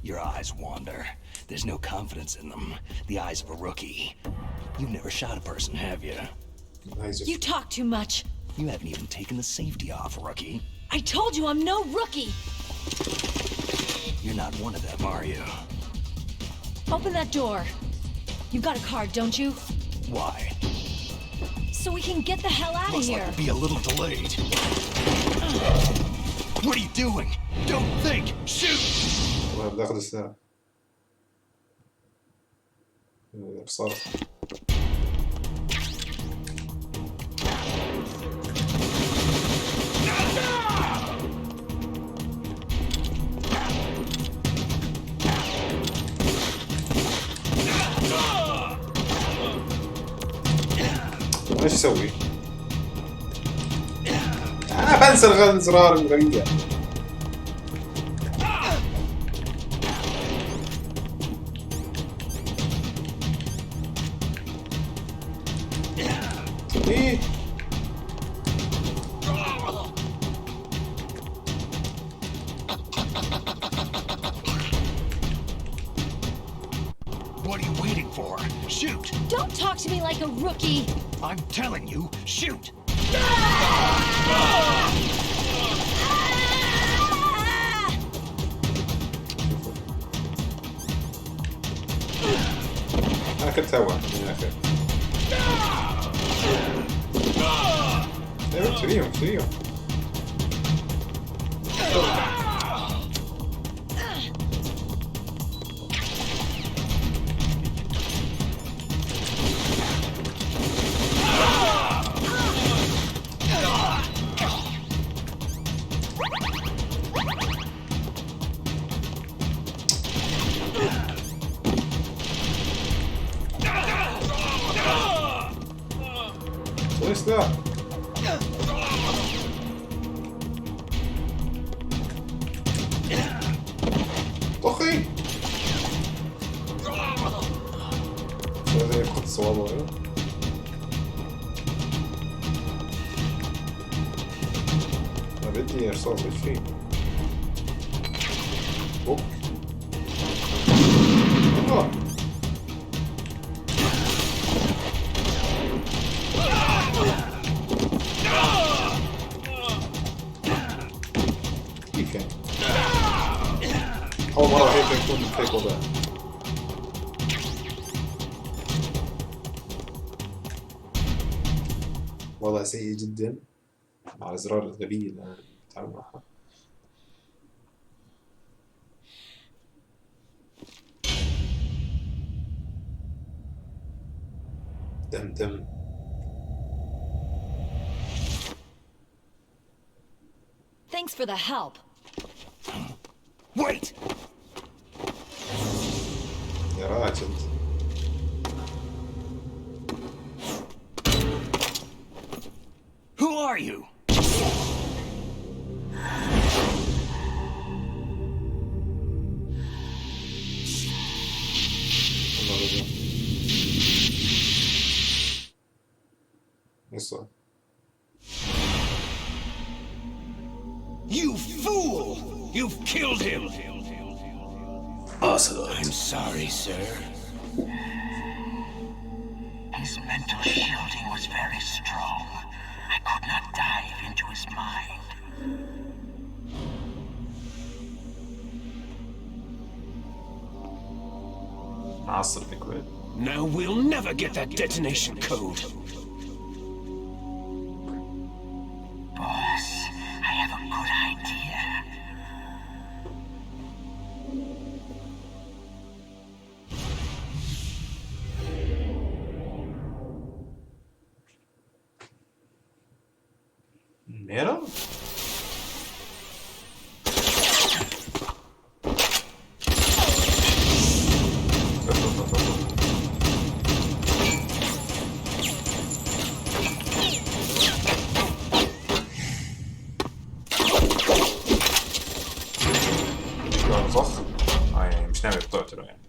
[SPEAKER 2] Your eyes wander. There's no confidence in them. The eyes of a rookie. You've never shot a person, have you?
[SPEAKER 11] You talk too much.
[SPEAKER 2] You haven't even taken the safety off, rookie.
[SPEAKER 11] I told you I'm no rookie!
[SPEAKER 2] You're not one of them, are you?
[SPEAKER 11] Open that door. You got a card, don't you?
[SPEAKER 2] Why?
[SPEAKER 11] So we can get the hell out of
[SPEAKER 2] Looks
[SPEAKER 11] here.
[SPEAKER 2] like we'll be a little delayed. What are you doing? Don't think! Shoot!
[SPEAKER 4] والله بدي أخذ السلاح. بصراحة. ايش اسوي؟ بنسى الزرار الغريبة. ايه
[SPEAKER 2] What are you waiting for? Shoot!
[SPEAKER 11] Don't talk to me like a rookie!
[SPEAKER 2] I'm telling you, shoot!
[SPEAKER 4] أنا كنت هوا من الآخر. أيوة تريهم تريهم. وين سلاح؟ طخي هذا يقط الصوابع ما بدي رصاص ايش فيه اوك الله كيف يعني أول مرة هيك يكون هيك وضع وضع سيء جدا مع الأزرار الغبية اللي أنا بتعامل معها دم
[SPEAKER 11] Thanks for the help.
[SPEAKER 2] Wait!
[SPEAKER 4] يا راجل
[SPEAKER 2] Who are you?
[SPEAKER 4] يسوى
[SPEAKER 2] You fool! You've killed him! I'm sorry, sir.
[SPEAKER 12] His mental shielding was very strong. I could not dive into his mind.
[SPEAKER 4] معصب بكويت
[SPEAKER 5] Now we'll never get that detonation code.
[SPEAKER 12] Boss, I have a good idea.
[SPEAKER 4] ميرا صح يعني مش ناوي تقتله يعني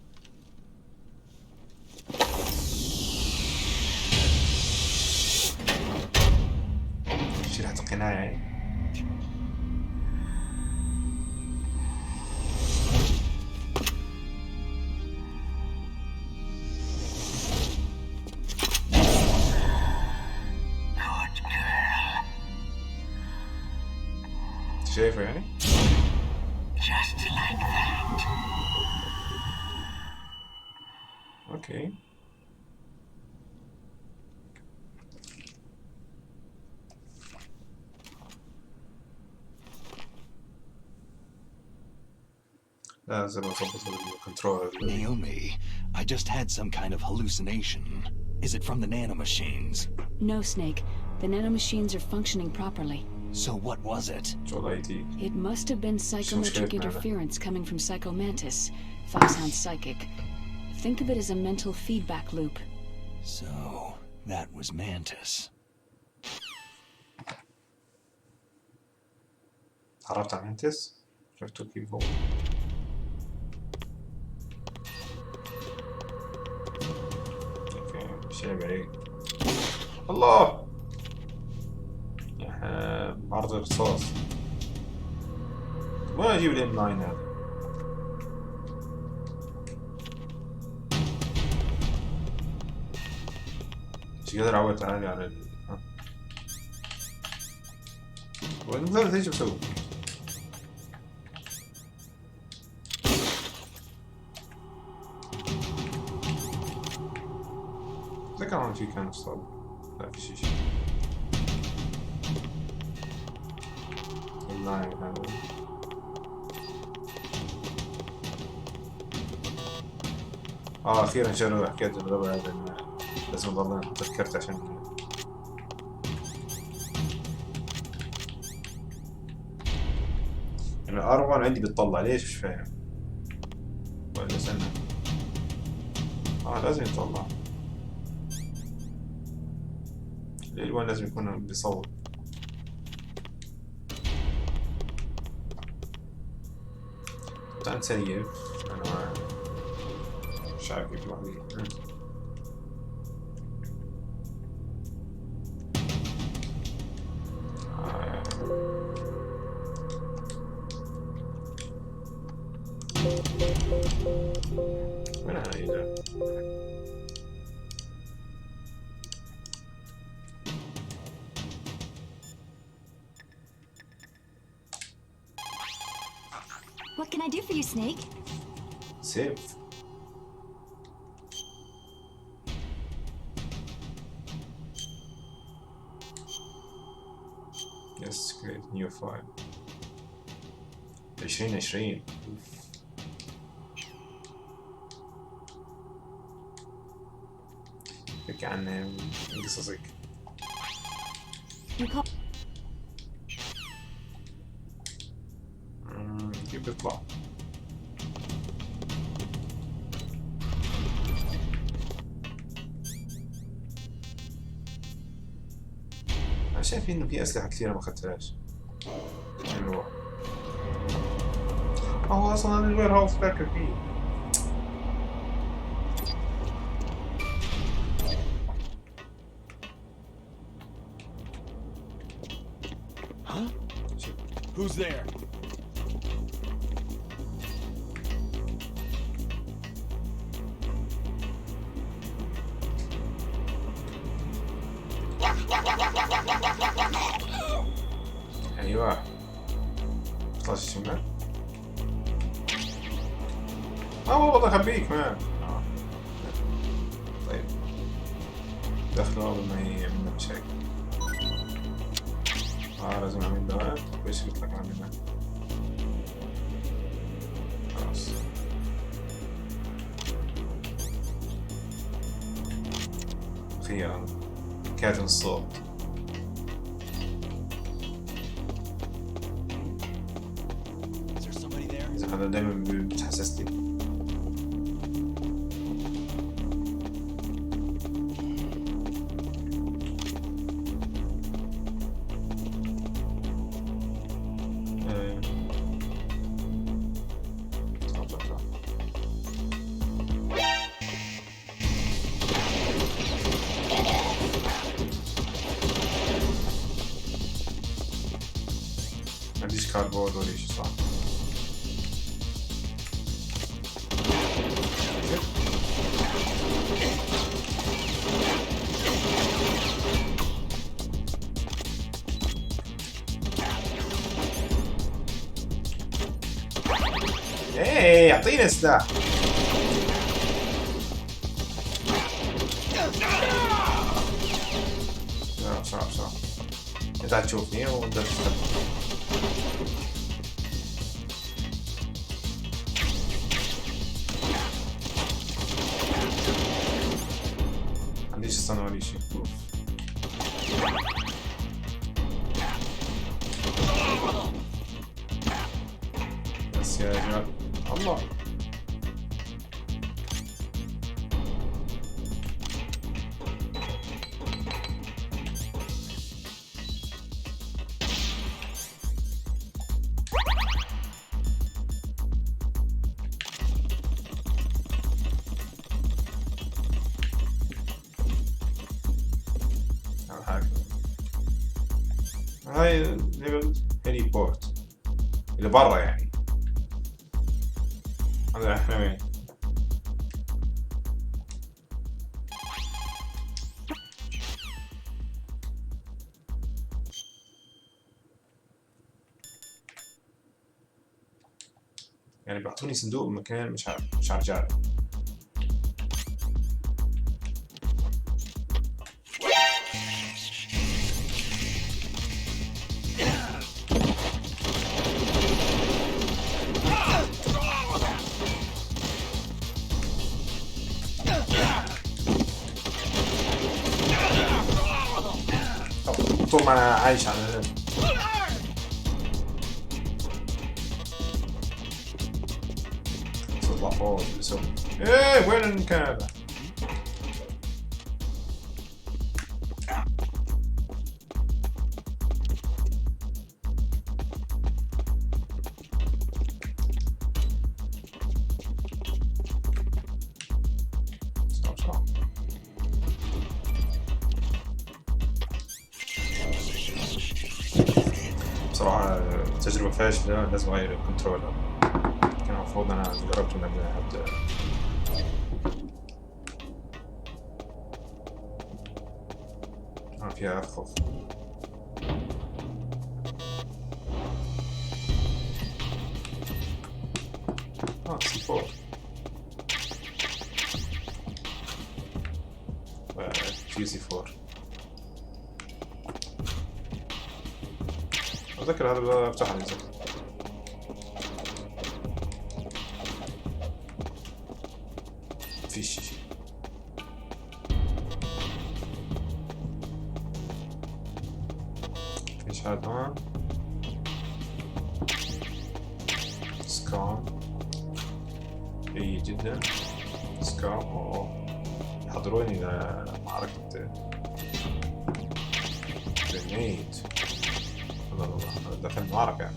[SPEAKER 4] شيلة القناع يعني شايفه يعني
[SPEAKER 12] Just like that.
[SPEAKER 4] اوكي لازم اظبط الكنترول
[SPEAKER 2] Naomi, I just had some kind of hallucination. Is it from the nanomachines?
[SPEAKER 3] No, Snake. The nanomachines are functioning properly.
[SPEAKER 2] So what was it?
[SPEAKER 3] It must have been psychometric interference coming from Psycho Mantis, Foxhound Psychic. Think of it as a mental feedback loop.
[SPEAKER 2] So, that was Mantis.
[SPEAKER 4] عرفت عن مانتس؟ شفتوا كيف هو اوكي شيء بعيد الله عرض الرصاص وين اجيب الام 9 هذا مش قادر اعود عادي على وين نزلت ايش بسوي كمان في كان الصوب لا في شيء اللاين هذا اخيرا شالوا حكاية الغباء هذا لازم والله تذكرت عشان الار1 عندي بيطلع ليش مش فاهم ولا سنة لازم يطلع الالوان لازم يكون بصوت. تعال نسيف. انا مش عارف كيف الواحد وين هاي ده؟
[SPEAKER 7] What can I do for you, Snake?
[SPEAKER 4] سيف. Yes, create new file. 2020. احكي عن قصصك. كيف بيطلع؟ أنا شايف إنه في أسلحة كثيرة ما أخذتهاش. حلوة. هو أصلاً الوير هاوس فاكر فيه.
[SPEAKER 6] Huh? Who's there?
[SPEAKER 4] أيوة. طلعت الشمال. والله خبيك مان. طيب. دخلوا قبل ما يعملنا مشاكل. لازم أعمل دوائر. وإيش قلت لك أعملها؟ خلاص. أخيرا كاتم الصوت. هذا دايما بتحسسني. ما عنديش كاربورد ولا شيء صح؟ ايه اعطيني سلاح. بسرعة انت هتشوفني وتقدر تستخدم. ما عنديش استنى ولا شيء. بس يا رجال الله. هاي ليفل هيليبورت اللي برا يعني. هذا احنا وين؟ يعني بيعطوني صندوق بمكان مش عارف جاره. طول ما انا عايش على تطلع فوق بسوي ايه وين المكان هذا؟ صراحة تجربة فاشلة، لازم أغير الكنترولر. كان المفروض أنا جربت من قبل ما أبدأ. فيها أرخف. C4 C4. أتذكر هذا الباب فتح لي زين. فيش شيء. فيش هذا هون. سكان جيد جدا. سكان يحضروني لمعركة جرينيد. الله دخل المعركة.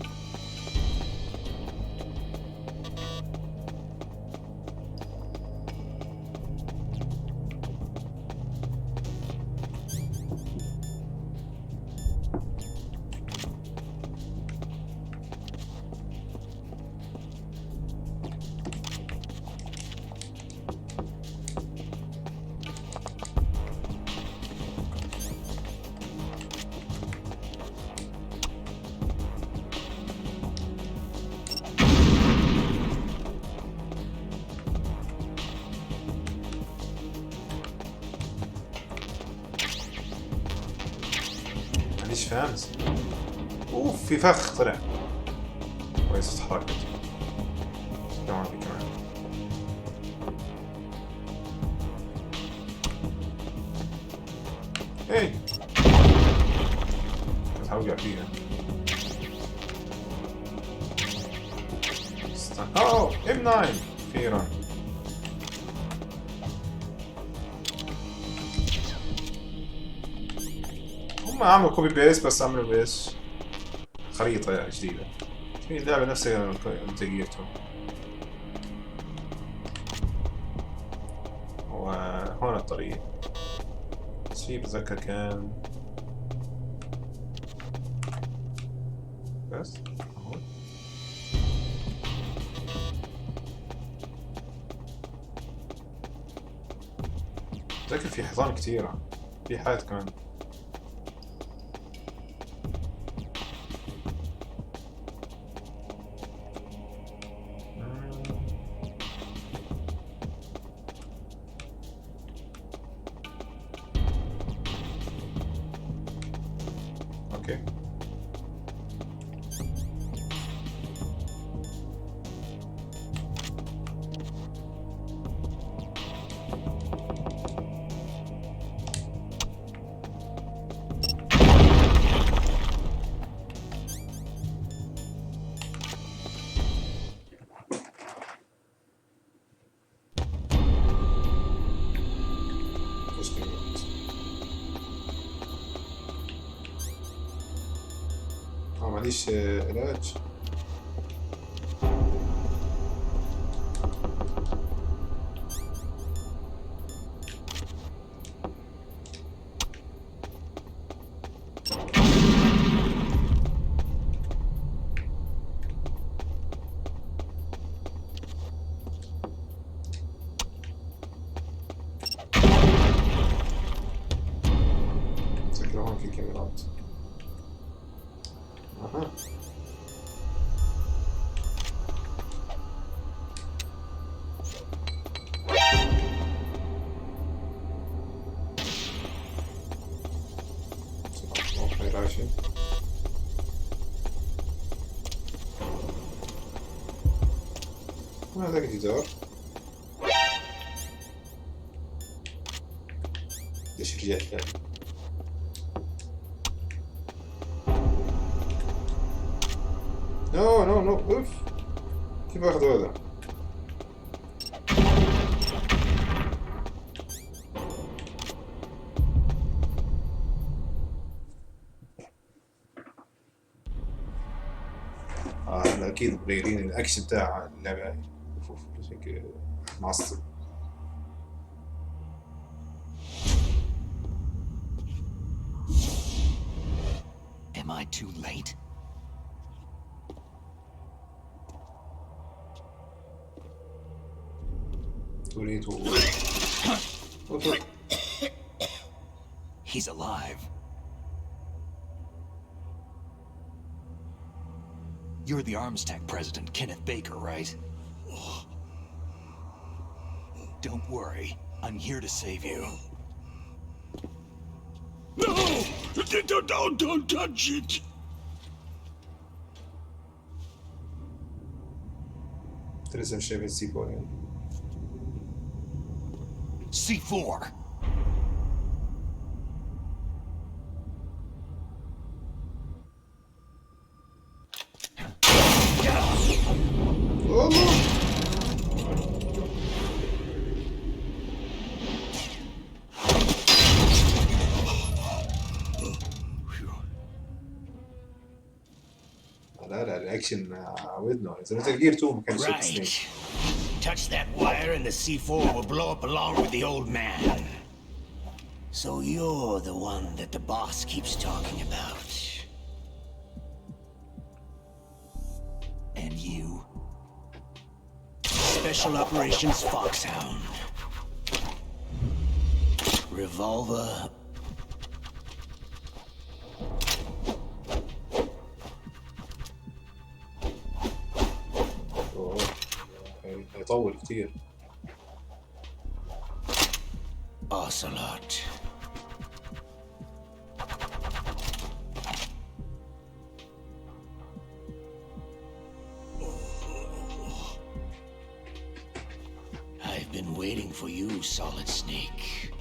[SPEAKER 4] مانيش فاهم. اوف في فخ طلع كويس. اتحركت كمان في كمان. اي كنت هوقع فيها. اوه M9 اخيرا. هم عملوا كوبي بيست بس عملوا بيست خريطة جديدة. في اللعبة نفسها انتاجيتهم. وهون الطريق بس في بتذكر كان بس هون. بتذكر في حيطان كتيرة. في حيط كمان. اوكي معليش علاج. شكله هون في كاميرات. أها. راشد ما هذاك الجدار. ليش الجهة الثانية؟ نو اوف كيف اخذوا هذا؟ هلا اكيد مغيرين الاكشن تاع اللعبة هاي. اوف هيك معصب.
[SPEAKER 2] Am I too late?
[SPEAKER 4] Too late.
[SPEAKER 2] He's alive. You're the Arms Tech president, Kenneth Baker, right? Don't worry. I'm here to save you.
[SPEAKER 8] No! Don't touch it!
[SPEAKER 4] لسه مش شايف السي 4 يعني.
[SPEAKER 2] C4.
[SPEAKER 4] لا الاكشن عودنا زي ما تلقير 2 ما كانش سنيك.
[SPEAKER 12] Touch that wire and the C4 will blow up along with the old man. So you're the one that the boss keeps talking about.
[SPEAKER 2] And you?
[SPEAKER 12] Special Operations Foxhound. Revolver.
[SPEAKER 4] هيطول كتير.
[SPEAKER 12] Ocelot. I've been waiting for you, Solid Snake.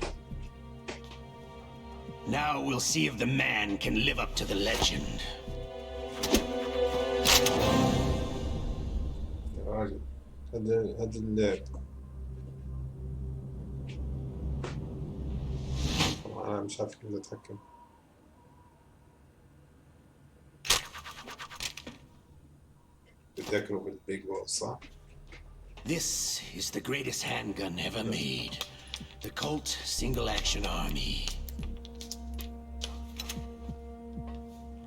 [SPEAKER 12] Now we'll see if the man can live up to the legend.
[SPEAKER 4] يا راجل هذا اللعب. أنا مش عارف كيف أتحكم. بتذكروا بالبيج بوس صح؟
[SPEAKER 12] This is the greatest handgun ever made. The Colt Single Action Army.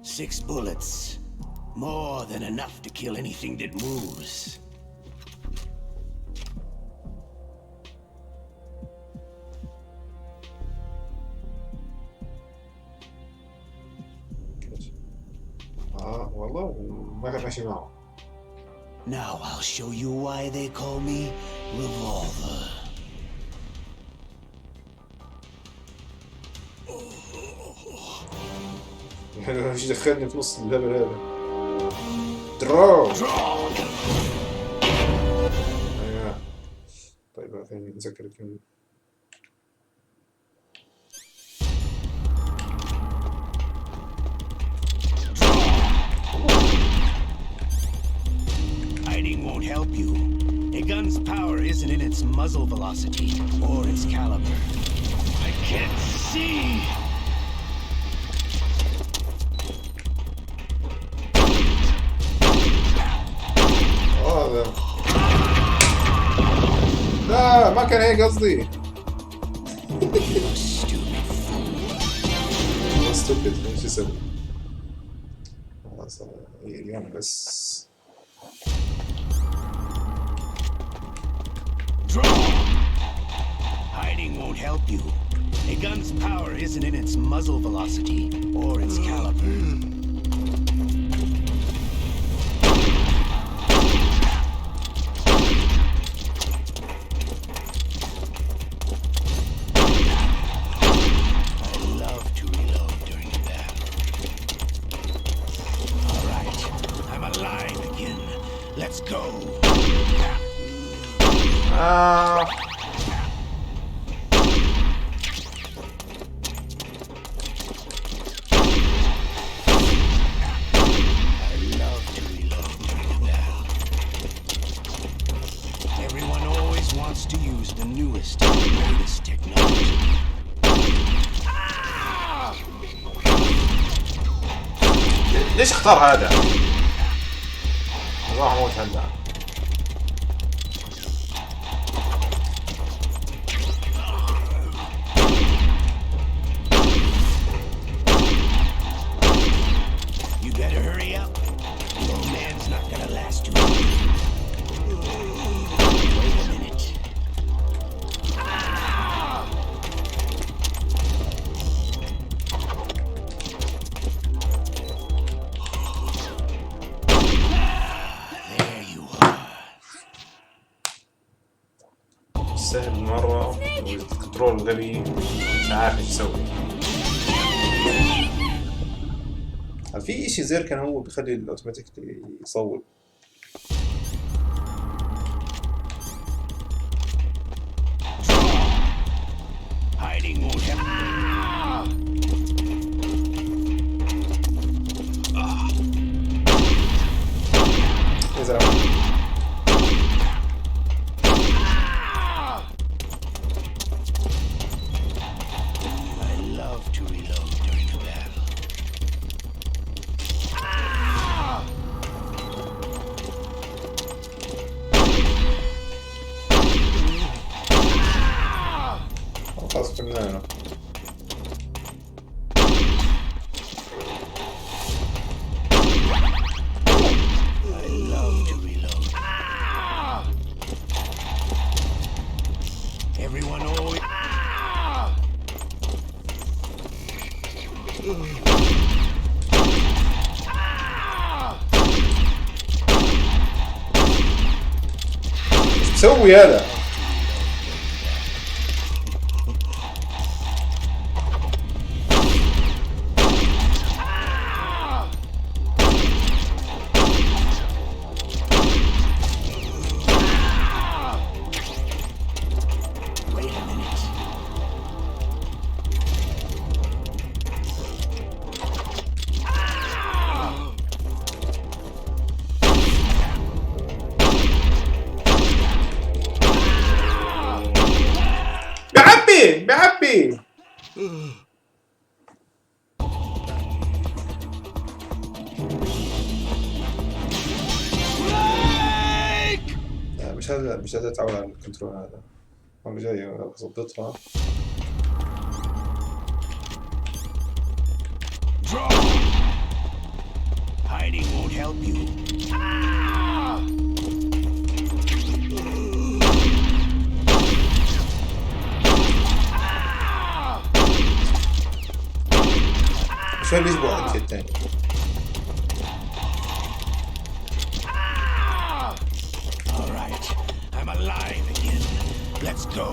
[SPEAKER 12] 6 bullets. More than enough to kill anything that moves.
[SPEAKER 4] والله ما كان ماشي معه.
[SPEAKER 12] Now I'll show you why they call me Revolver.
[SPEAKER 4] يعني مش دخلني في نص الهبل هذا. درو. ايوه. طيب خلينا نتذكر كم.
[SPEAKER 12] Hiding won't help you. A gun's power isn't in its muzzle velocity or its caliber. I can't see.
[SPEAKER 4] لا ما كان هيك قصدي. stupid ايش يسوي؟ خلاص اليوم بس.
[SPEAKER 12] Hiding won't help you. A gun's power isn't in its muzzle velocity or its caliber. I love to reload during a battle. All right, I'm alive again. Let's go. To use the newest and greatest technology.
[SPEAKER 4] ليش اختار هذا؟ راح اموت هلا.
[SPEAKER 12] You better hurry up. The old man's not gonna last too long. Wait a minute.
[SPEAKER 4] غبي مش عارف ايش يسوي. هل في اشي زر كان هو بيخلي الاوتوماتيك يصوت؟ خلاص فهمنا. سوي هذا بعبي. مش هذا اتعود على الكنترول هذا. انا جاي اظبطها.
[SPEAKER 12] Hiding won't help you.
[SPEAKER 4] شو اللي يسبق عند الثاني؟
[SPEAKER 12] All right, I'm alive again. Let's go.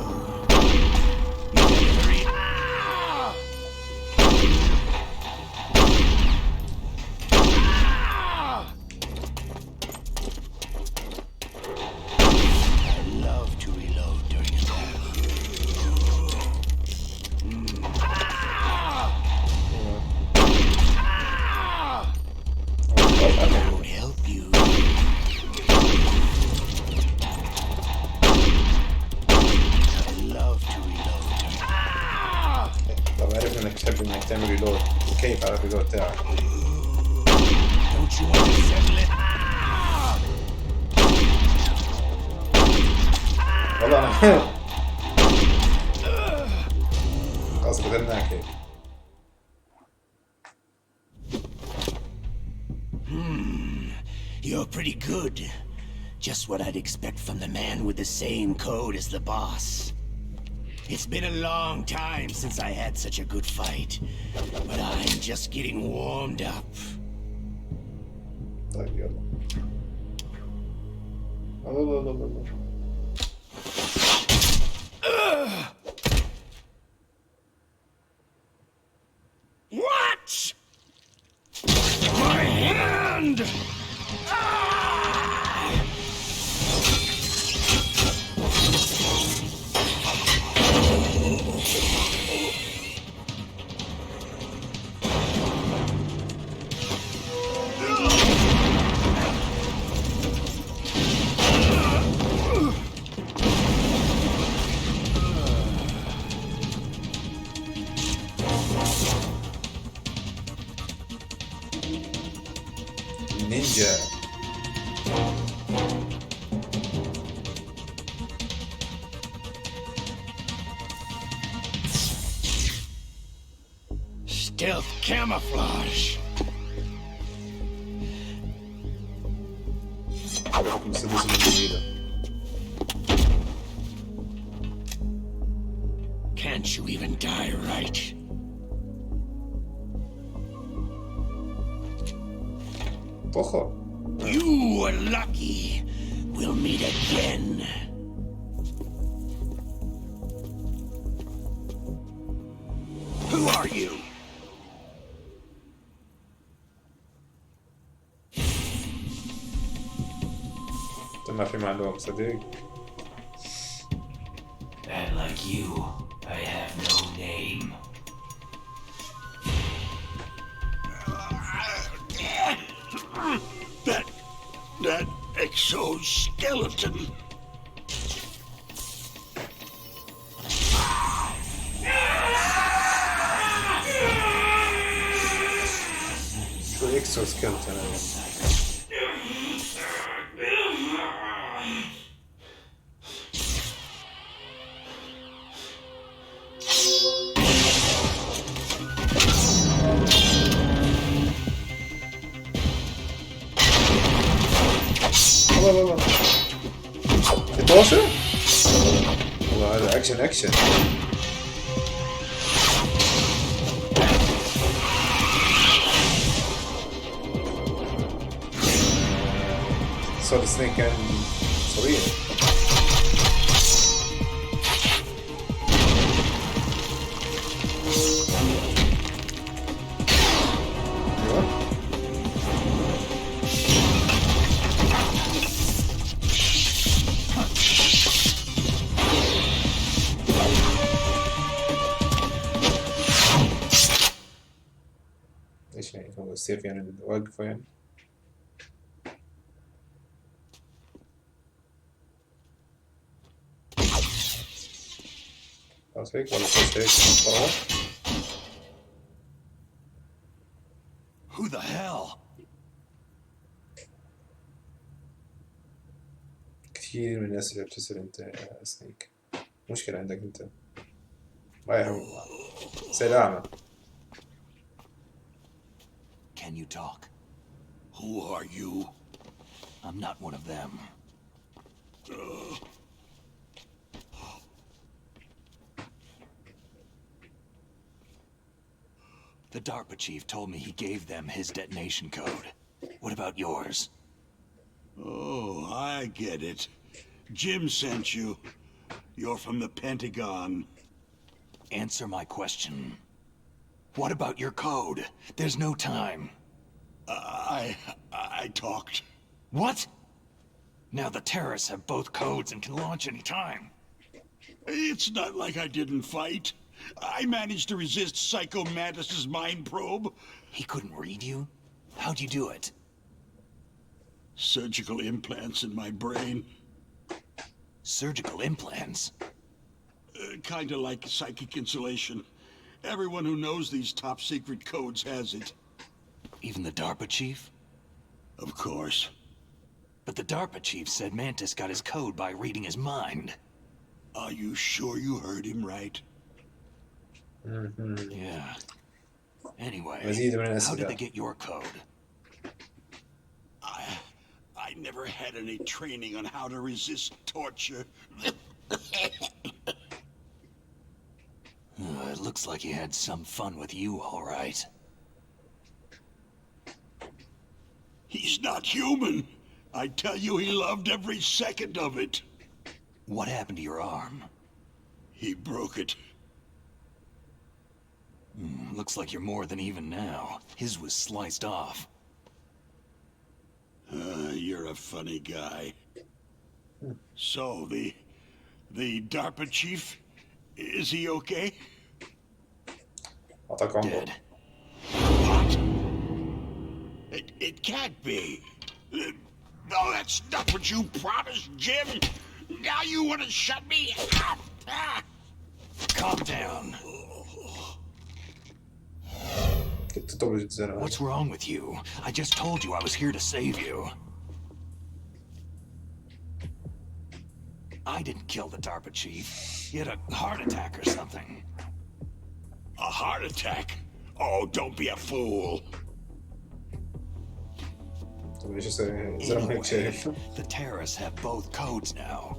[SPEAKER 4] تعمل ريلود كيف على الريلود تاعك؟ والله انا خلاص بدلناك هيك.
[SPEAKER 12] You're pretty good. Just what I'd expect from the man with the same code as the boss. It's been a long time since I had such a good fight, but I'm just getting warmed up.
[SPEAKER 4] طيب يلا. الله.
[SPEAKER 12] What? My hand!
[SPEAKER 4] Ninja.
[SPEAKER 12] Stealth camouflage.
[SPEAKER 4] مسدس الجديدة.
[SPEAKER 12] Can't you even die right?
[SPEAKER 4] طخة.
[SPEAKER 12] You were lucky. We'll meet again.
[SPEAKER 8] Who are you?
[SPEAKER 4] ما في معلومة صديق.
[SPEAKER 12] And like you, I have no name.
[SPEAKER 8] That exoskeleton.
[SPEAKER 4] شو exoskeleton هذا؟ الله 16 والله هذا اكشن صار سنيك كان صغير ايش يعني هو السيف يعني واقفه يعني خلاص هيك ولا خلاص هيك
[SPEAKER 2] Who the hell?
[SPEAKER 4] كثير من الأسئلة بتسأل أنت يا سنيك مشكلة عندك أنت ما يهم سلامة
[SPEAKER 2] Can you talk?
[SPEAKER 8] Who are you?
[SPEAKER 2] I'm not one of them. The DARPA chief told me he gave them his detonation code. What about yours?
[SPEAKER 8] Oh, I get it. Jim sent you. You're from the Pentagon.
[SPEAKER 2] Answer my question. What about your code? There's no time.
[SPEAKER 8] I talked.
[SPEAKER 2] What? Now the terrorists have both codes and can launch any time.
[SPEAKER 8] It's not like I didn't fight. I managed to resist Psycho Mantis's mind probe.
[SPEAKER 2] He couldn't read you? How'd you do it?
[SPEAKER 8] Surgical implants in my brain.
[SPEAKER 2] Surgical implants?
[SPEAKER 8] Kinda like psychic insulation. Everyone who knows these top-secret codes has it.
[SPEAKER 2] Even the DARPA chief?
[SPEAKER 8] Of course.
[SPEAKER 2] But the DARPA chief said Mantis got his code by reading his mind.
[SPEAKER 8] Are you sure you heard him right?
[SPEAKER 2] Yeah. Anyway, how did they get your code?
[SPEAKER 8] I never had any training on how to resist torture.
[SPEAKER 2] It looks like he had some fun with you, all right.
[SPEAKER 8] He's not human. I tell you, he loved every second of it.
[SPEAKER 2] What happened to your arm?
[SPEAKER 8] He broke it.
[SPEAKER 2] Looks like you're more than even now. His was sliced off.
[SPEAKER 8] You're a funny guy. So, the DARPA chief, is he okay?
[SPEAKER 2] Dead.
[SPEAKER 8] What? It can't be. No, that's not what you promised, Jim. Now you want to shut me up?
[SPEAKER 2] Calm down. What's wrong with you? I just told you I was here to save you. I didn't kill the DARPA chief. He had a heart attack or something.
[SPEAKER 8] A heart attack? Oh, don't be a fool.
[SPEAKER 2] Anyway, the terrorists have both codes now.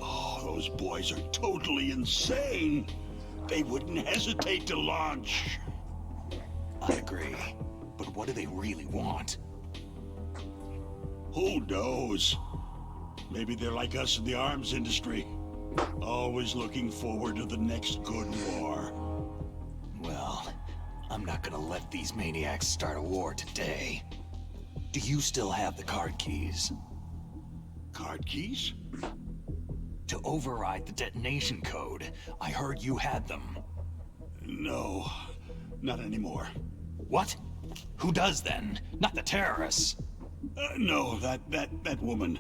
[SPEAKER 8] Oh, those boys are totally insane. They wouldn't hesitate to launch.
[SPEAKER 2] I agree. But what do they really want?
[SPEAKER 8] Who knows? Maybe they're like us in the arms industry. Always looking forward to the next good war.
[SPEAKER 2] Well, I'm not gonna let these maniacs start a war today. Do you still have the card keys?
[SPEAKER 8] Card keys?
[SPEAKER 2] To override the detonation code. I heard you had them.
[SPEAKER 8] No, not anymore.
[SPEAKER 2] What? Who does then? Not the terrorists.
[SPEAKER 8] No, that woman.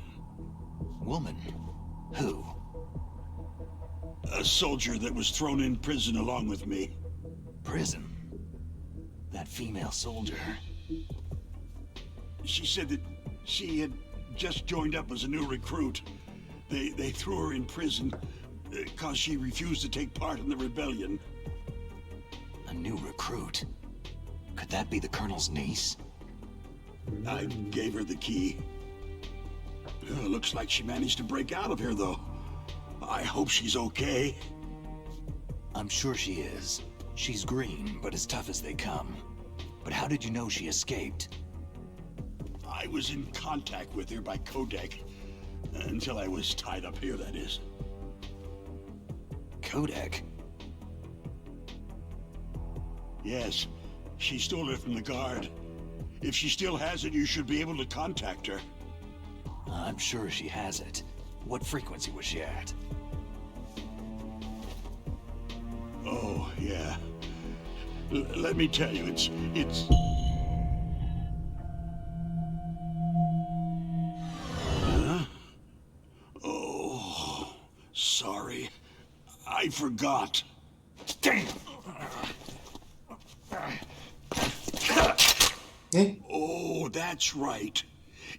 [SPEAKER 2] Woman? Who?
[SPEAKER 8] A soldier that was thrown in prison along with me.
[SPEAKER 2] Prison? That female soldier.
[SPEAKER 8] She said that she had just joined up as a new recruit. They threw her in prison because she refused to take part in the rebellion.
[SPEAKER 2] A new recruit? Could that be the Colonel's niece?
[SPEAKER 8] I gave her the key. Looks like she managed to break out of here, though. I hope she's okay.
[SPEAKER 2] I'm sure she is. She's green, but as tough as they come. But how did you know she escaped?
[SPEAKER 8] I was in contact with her by codec. Until I was tied up here, that is.
[SPEAKER 2] Codec?
[SPEAKER 8] Yes. She stole it from the guard. If she still has it, you should be able to contact her.
[SPEAKER 2] I'm sure she has it. What frequency was she at?
[SPEAKER 8] Oh, yeah. Let me tell you, it's... Huh? Oh, sorry. I forgot.
[SPEAKER 2] Damn!
[SPEAKER 8] Oh, that's right.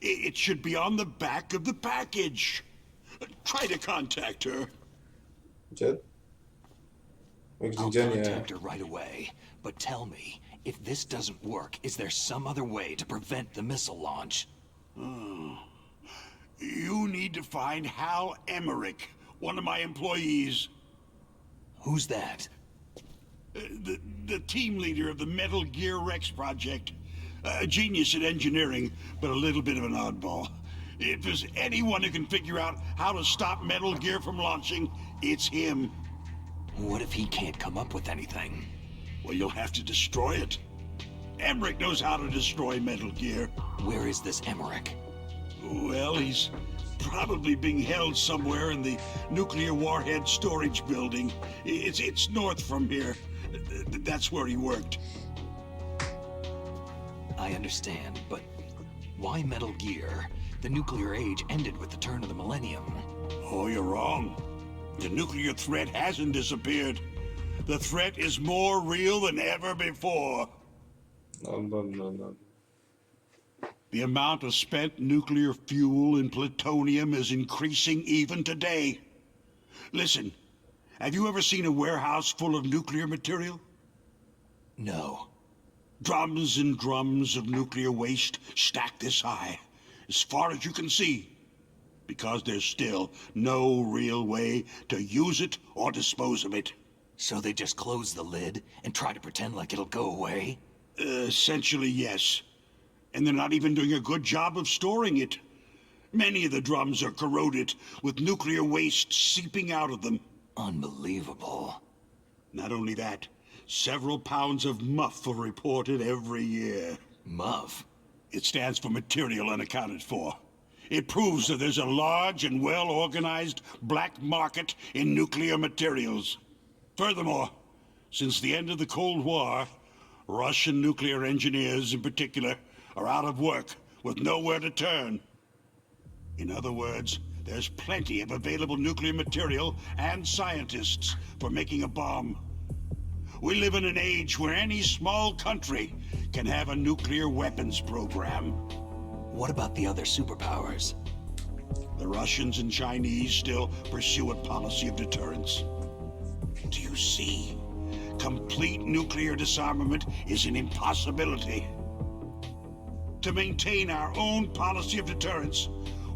[SPEAKER 8] It should be on the back of the package. Try to contact her.
[SPEAKER 4] جد؟
[SPEAKER 2] I'll contact her right away. But tell me, if this doesn't work, is there some other way to prevent the missile launch?
[SPEAKER 8] Oh. You need to find Hal Emmerich, one of my employees.
[SPEAKER 2] Who's that?
[SPEAKER 8] The team leader of the Metal Gear Rex project. A genius at engineering, but a little bit of an oddball. If there's anyone who can figure out how to stop Metal Gear from launching, it's him.
[SPEAKER 2] What if he can't come up with anything?
[SPEAKER 8] Well, you'll have to destroy it. Emmerich knows how to destroy Metal Gear.
[SPEAKER 2] Where is this Emmerich?
[SPEAKER 8] Well, he's probably being held somewhere in the nuclear warhead storage building. It's north from here. That's where he worked.
[SPEAKER 2] I understand, but why Metal Gear? The nuclear age ended with the turn of the millennium.
[SPEAKER 8] Oh, you're wrong. The nuclear threat hasn't disappeared. The threat is more real than ever before. The amount of spent nuclear fuel and plutonium is increasing even today. Listen, have you ever seen a warehouse full of nuclear material?
[SPEAKER 2] No.
[SPEAKER 8] Drums and drums of nuclear waste stacked this high, as far as you can see, because there's still no real way to use it or dispose of it.
[SPEAKER 2] So they just close the lid and try to pretend like it'll go away?
[SPEAKER 8] Essentially, yes. And they're not even doing a good job of storing it. Many of the drums are corroded, with nuclear waste seeping out of them.
[SPEAKER 2] Unbelievable.
[SPEAKER 8] Not only that, several pounds of MUF are reported every year.
[SPEAKER 2] MUF?
[SPEAKER 8] It stands for Material Unaccounted For. It proves that there's a large and well-organized black market in nuclear materials. Furthermore, since the end of the Cold War, Russian nuclear engineers in particular are out of work with nowhere to turn. In other words, there's plenty of available nuclear material and scientists for making a bomb. We live in an age where any small country can have a nuclear weapons program.
[SPEAKER 2] What about the other superpowers?
[SPEAKER 8] The Russians and Chinese still pursue a policy of deterrence. Do you see? Complete nuclear disarmament is an impossibility. To maintain our own policy of deterrence,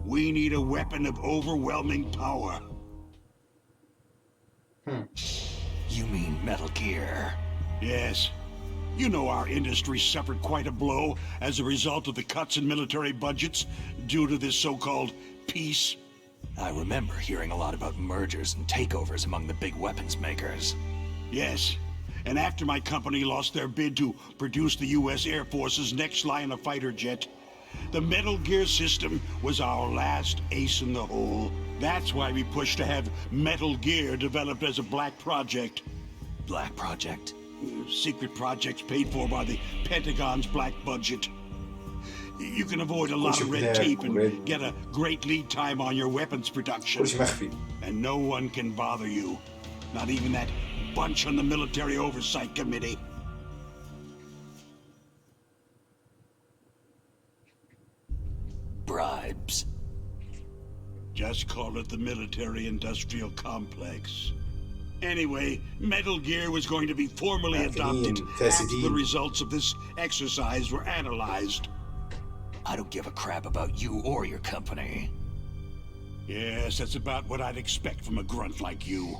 [SPEAKER 8] we need a weapon of overwhelming power.
[SPEAKER 2] You mean Metal Gear?
[SPEAKER 8] Yes. You know our industry suffered quite a blow as a result of the cuts in military budgets due to this so-called peace.
[SPEAKER 2] I remember hearing a lot about mergers and takeovers among the big weapons makers.
[SPEAKER 8] Yes, and after my company lost their bid to produce the U.S. Air Force's next line of fighter jet, the Metal Gear system was our last ace in the hole. That's why we pushed to have Metal Gear developed as a black project.
[SPEAKER 2] Black project?
[SPEAKER 8] Secret projects paid for by the Pentagon's black budget. You can avoid a lot of red tape and get a great lead time on your weapons production. And no one can bother you. Not even that bunch on the Military Oversight Committee.
[SPEAKER 2] Bribes.
[SPEAKER 8] Just call it the military-industrial complex. Anyway, Metal Gear was going to be formally adopted after the results of this exercise were analyzed.
[SPEAKER 2] I don't give a crap about you or your company.
[SPEAKER 8] Yes, that's about what I'd expect from a grunt like you.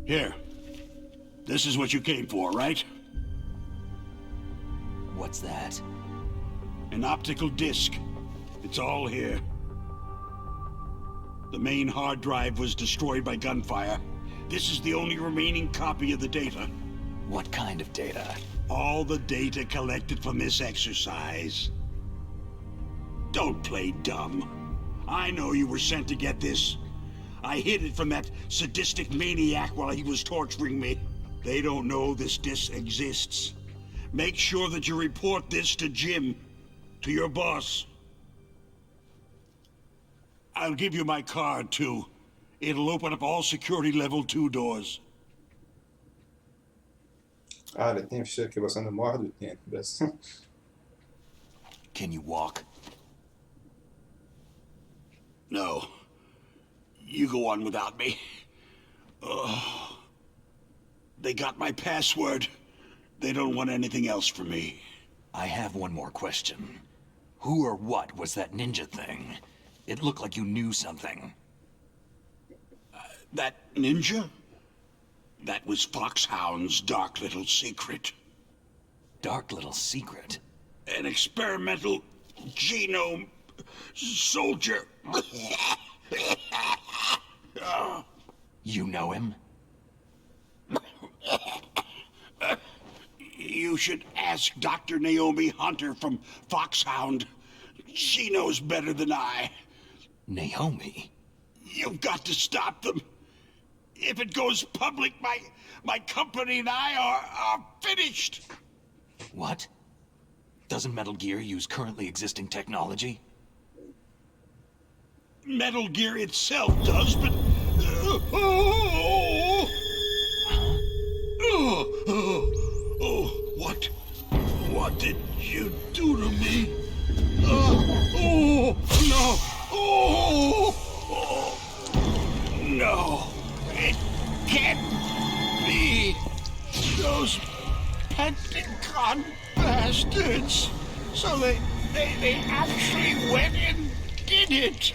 [SPEAKER 8] Here. This is what you came for, right?
[SPEAKER 2] What's that?
[SPEAKER 8] An optical disc. It's all here. The main hard drive was destroyed by gunfire. This is the only remaining copy of the data.
[SPEAKER 2] What kind of data?
[SPEAKER 8] All the data collected from this exercise. Don't play dumb. I know you were sent to get this. I hid it from that sadistic maniac while he was torturing me. They don't know this disc exists. Make sure that you report this to Jim, to your boss. I'll give you my card, too. It'll open up all security level 2 doors.
[SPEAKER 4] الاثنين في الشركة بس عندهم واحد واثنين بس.
[SPEAKER 2] Can you walk?
[SPEAKER 8] No. You go on without me. They got my password. They don't want anything else from me.
[SPEAKER 2] I have one more question. Who or what was that ninja thing? It looked like you knew something.
[SPEAKER 8] That ninja? That was Foxhound's dark little secret.
[SPEAKER 2] Dark little secret?
[SPEAKER 8] An experimental genome soldier.
[SPEAKER 2] You know him?
[SPEAKER 8] You should ask Dr. Naomi Hunter from Foxhound. She knows better than I.
[SPEAKER 2] Naomi?
[SPEAKER 8] You've got to stop them. If it goes public, my company and I are finished.
[SPEAKER 2] What? Doesn't Metal Gear use currently existing technology?
[SPEAKER 8] Metal Gear itself does, but... What did you do to me? No! No! It can't be! Those Pentagon bastards! So they actually went and did it!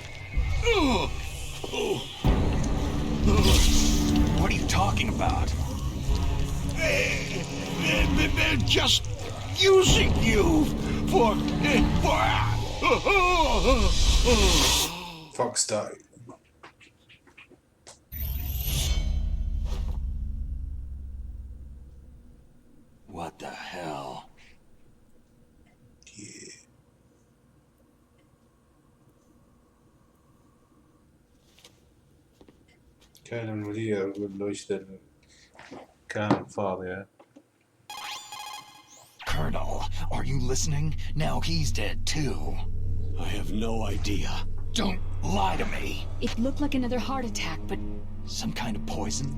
[SPEAKER 2] What are you talking about?
[SPEAKER 8] They're just using you for
[SPEAKER 4] Fox died.
[SPEAKER 2] What the hell?
[SPEAKER 4] Yeah. كان المدير يقول له ايش ذا الكلام الفاضي.
[SPEAKER 2] Colonel, are you listening? Now he's dead too.
[SPEAKER 1] I have no idea.
[SPEAKER 2] Don't lie to me.
[SPEAKER 3] It looked like another heart attack, but...
[SPEAKER 2] Some kind of poison?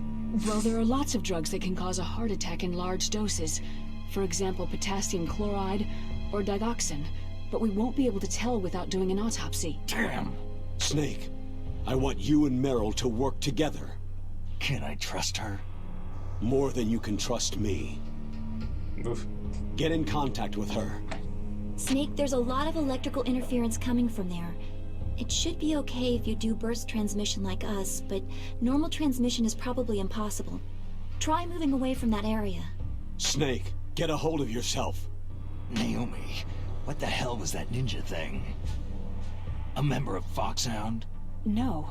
[SPEAKER 3] Well, there are lots of drugs that can cause a heart attack in large doses. For example, potassium chloride or digoxin. But we won't be able to tell without doing an autopsy.
[SPEAKER 2] Damn.
[SPEAKER 1] Snake, I want you and Meryl to work together.
[SPEAKER 2] Can I trust her?
[SPEAKER 1] More than you can trust me.
[SPEAKER 4] Oof.
[SPEAKER 1] Get in contact with her.
[SPEAKER 7] Snake, there's a lot of electrical interference coming from there. It should be okay if you do burst transmission like us, but normal transmission is probably impossible. Try moving away from that area.
[SPEAKER 1] Snake, get a hold of yourself.
[SPEAKER 2] Naomi, what the hell was that ninja thing? A member of Foxhound?
[SPEAKER 3] No.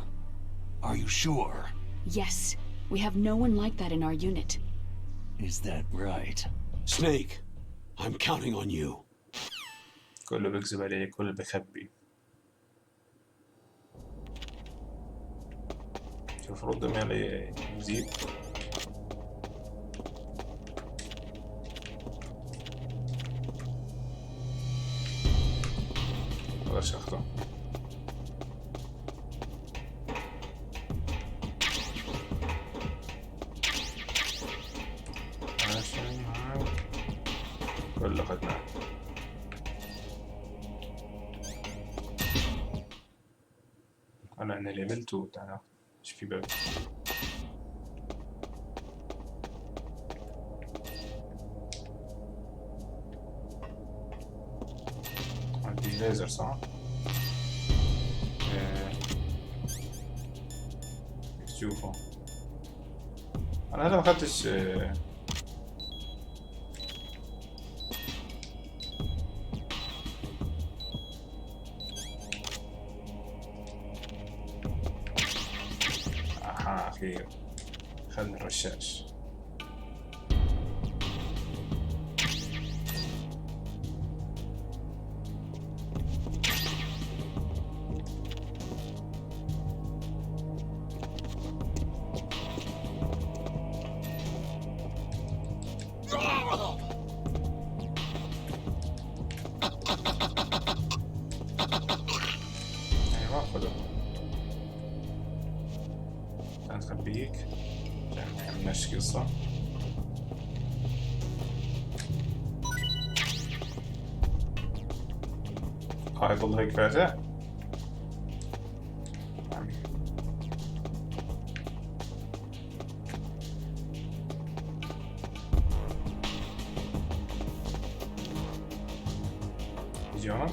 [SPEAKER 2] Are you sure?
[SPEAKER 3] Yes. We have no one like that in our unit.
[SPEAKER 2] Is that right?
[SPEAKER 1] Snake, I'm counting on you.
[SPEAKER 4] كله بيكذب عليه، كله بيخبي. المفروض دمي يزيد. مقدرش اخده. ماشي معاك. كله خدناه. انا ليفل 2 تعال مش في بالي. عندي ليزر صح؟ تشوفه انا هلا ما اخدتش أخير خلنا الرشاش. أيوة خده نخبيك عشان ما يعملناش قصة. يضل هيك فاتح. يجي هون.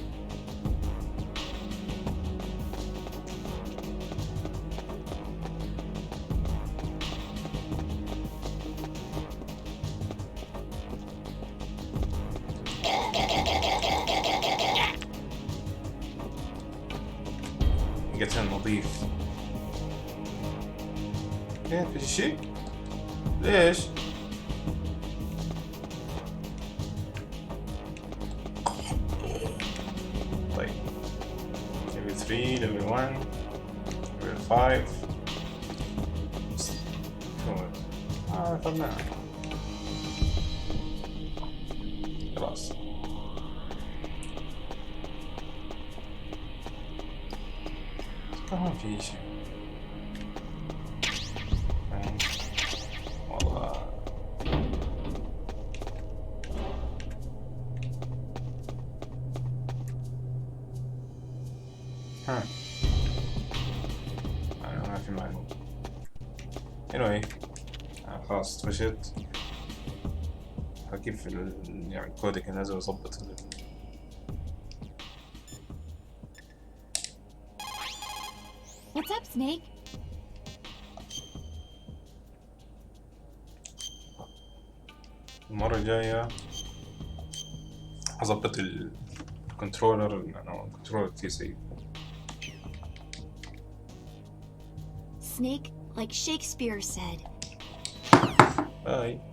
[SPEAKER 4] قتل نظيف. كيف في شيء؟ ليش؟ طيب level 3 level 1 level 5 طلعنا خلاص. كمان في شيء والله. أنا ما في معلومة. anyway خلاص تفشت. كيف يعني الكودك نازل وظبط
[SPEAKER 7] What's up, Snake?
[SPEAKER 4] المرة الجاية هظبط الكنترولر لأنه الكنترولر كتير سيء.
[SPEAKER 7] Snake, like Shakespeare said.
[SPEAKER 4] باي.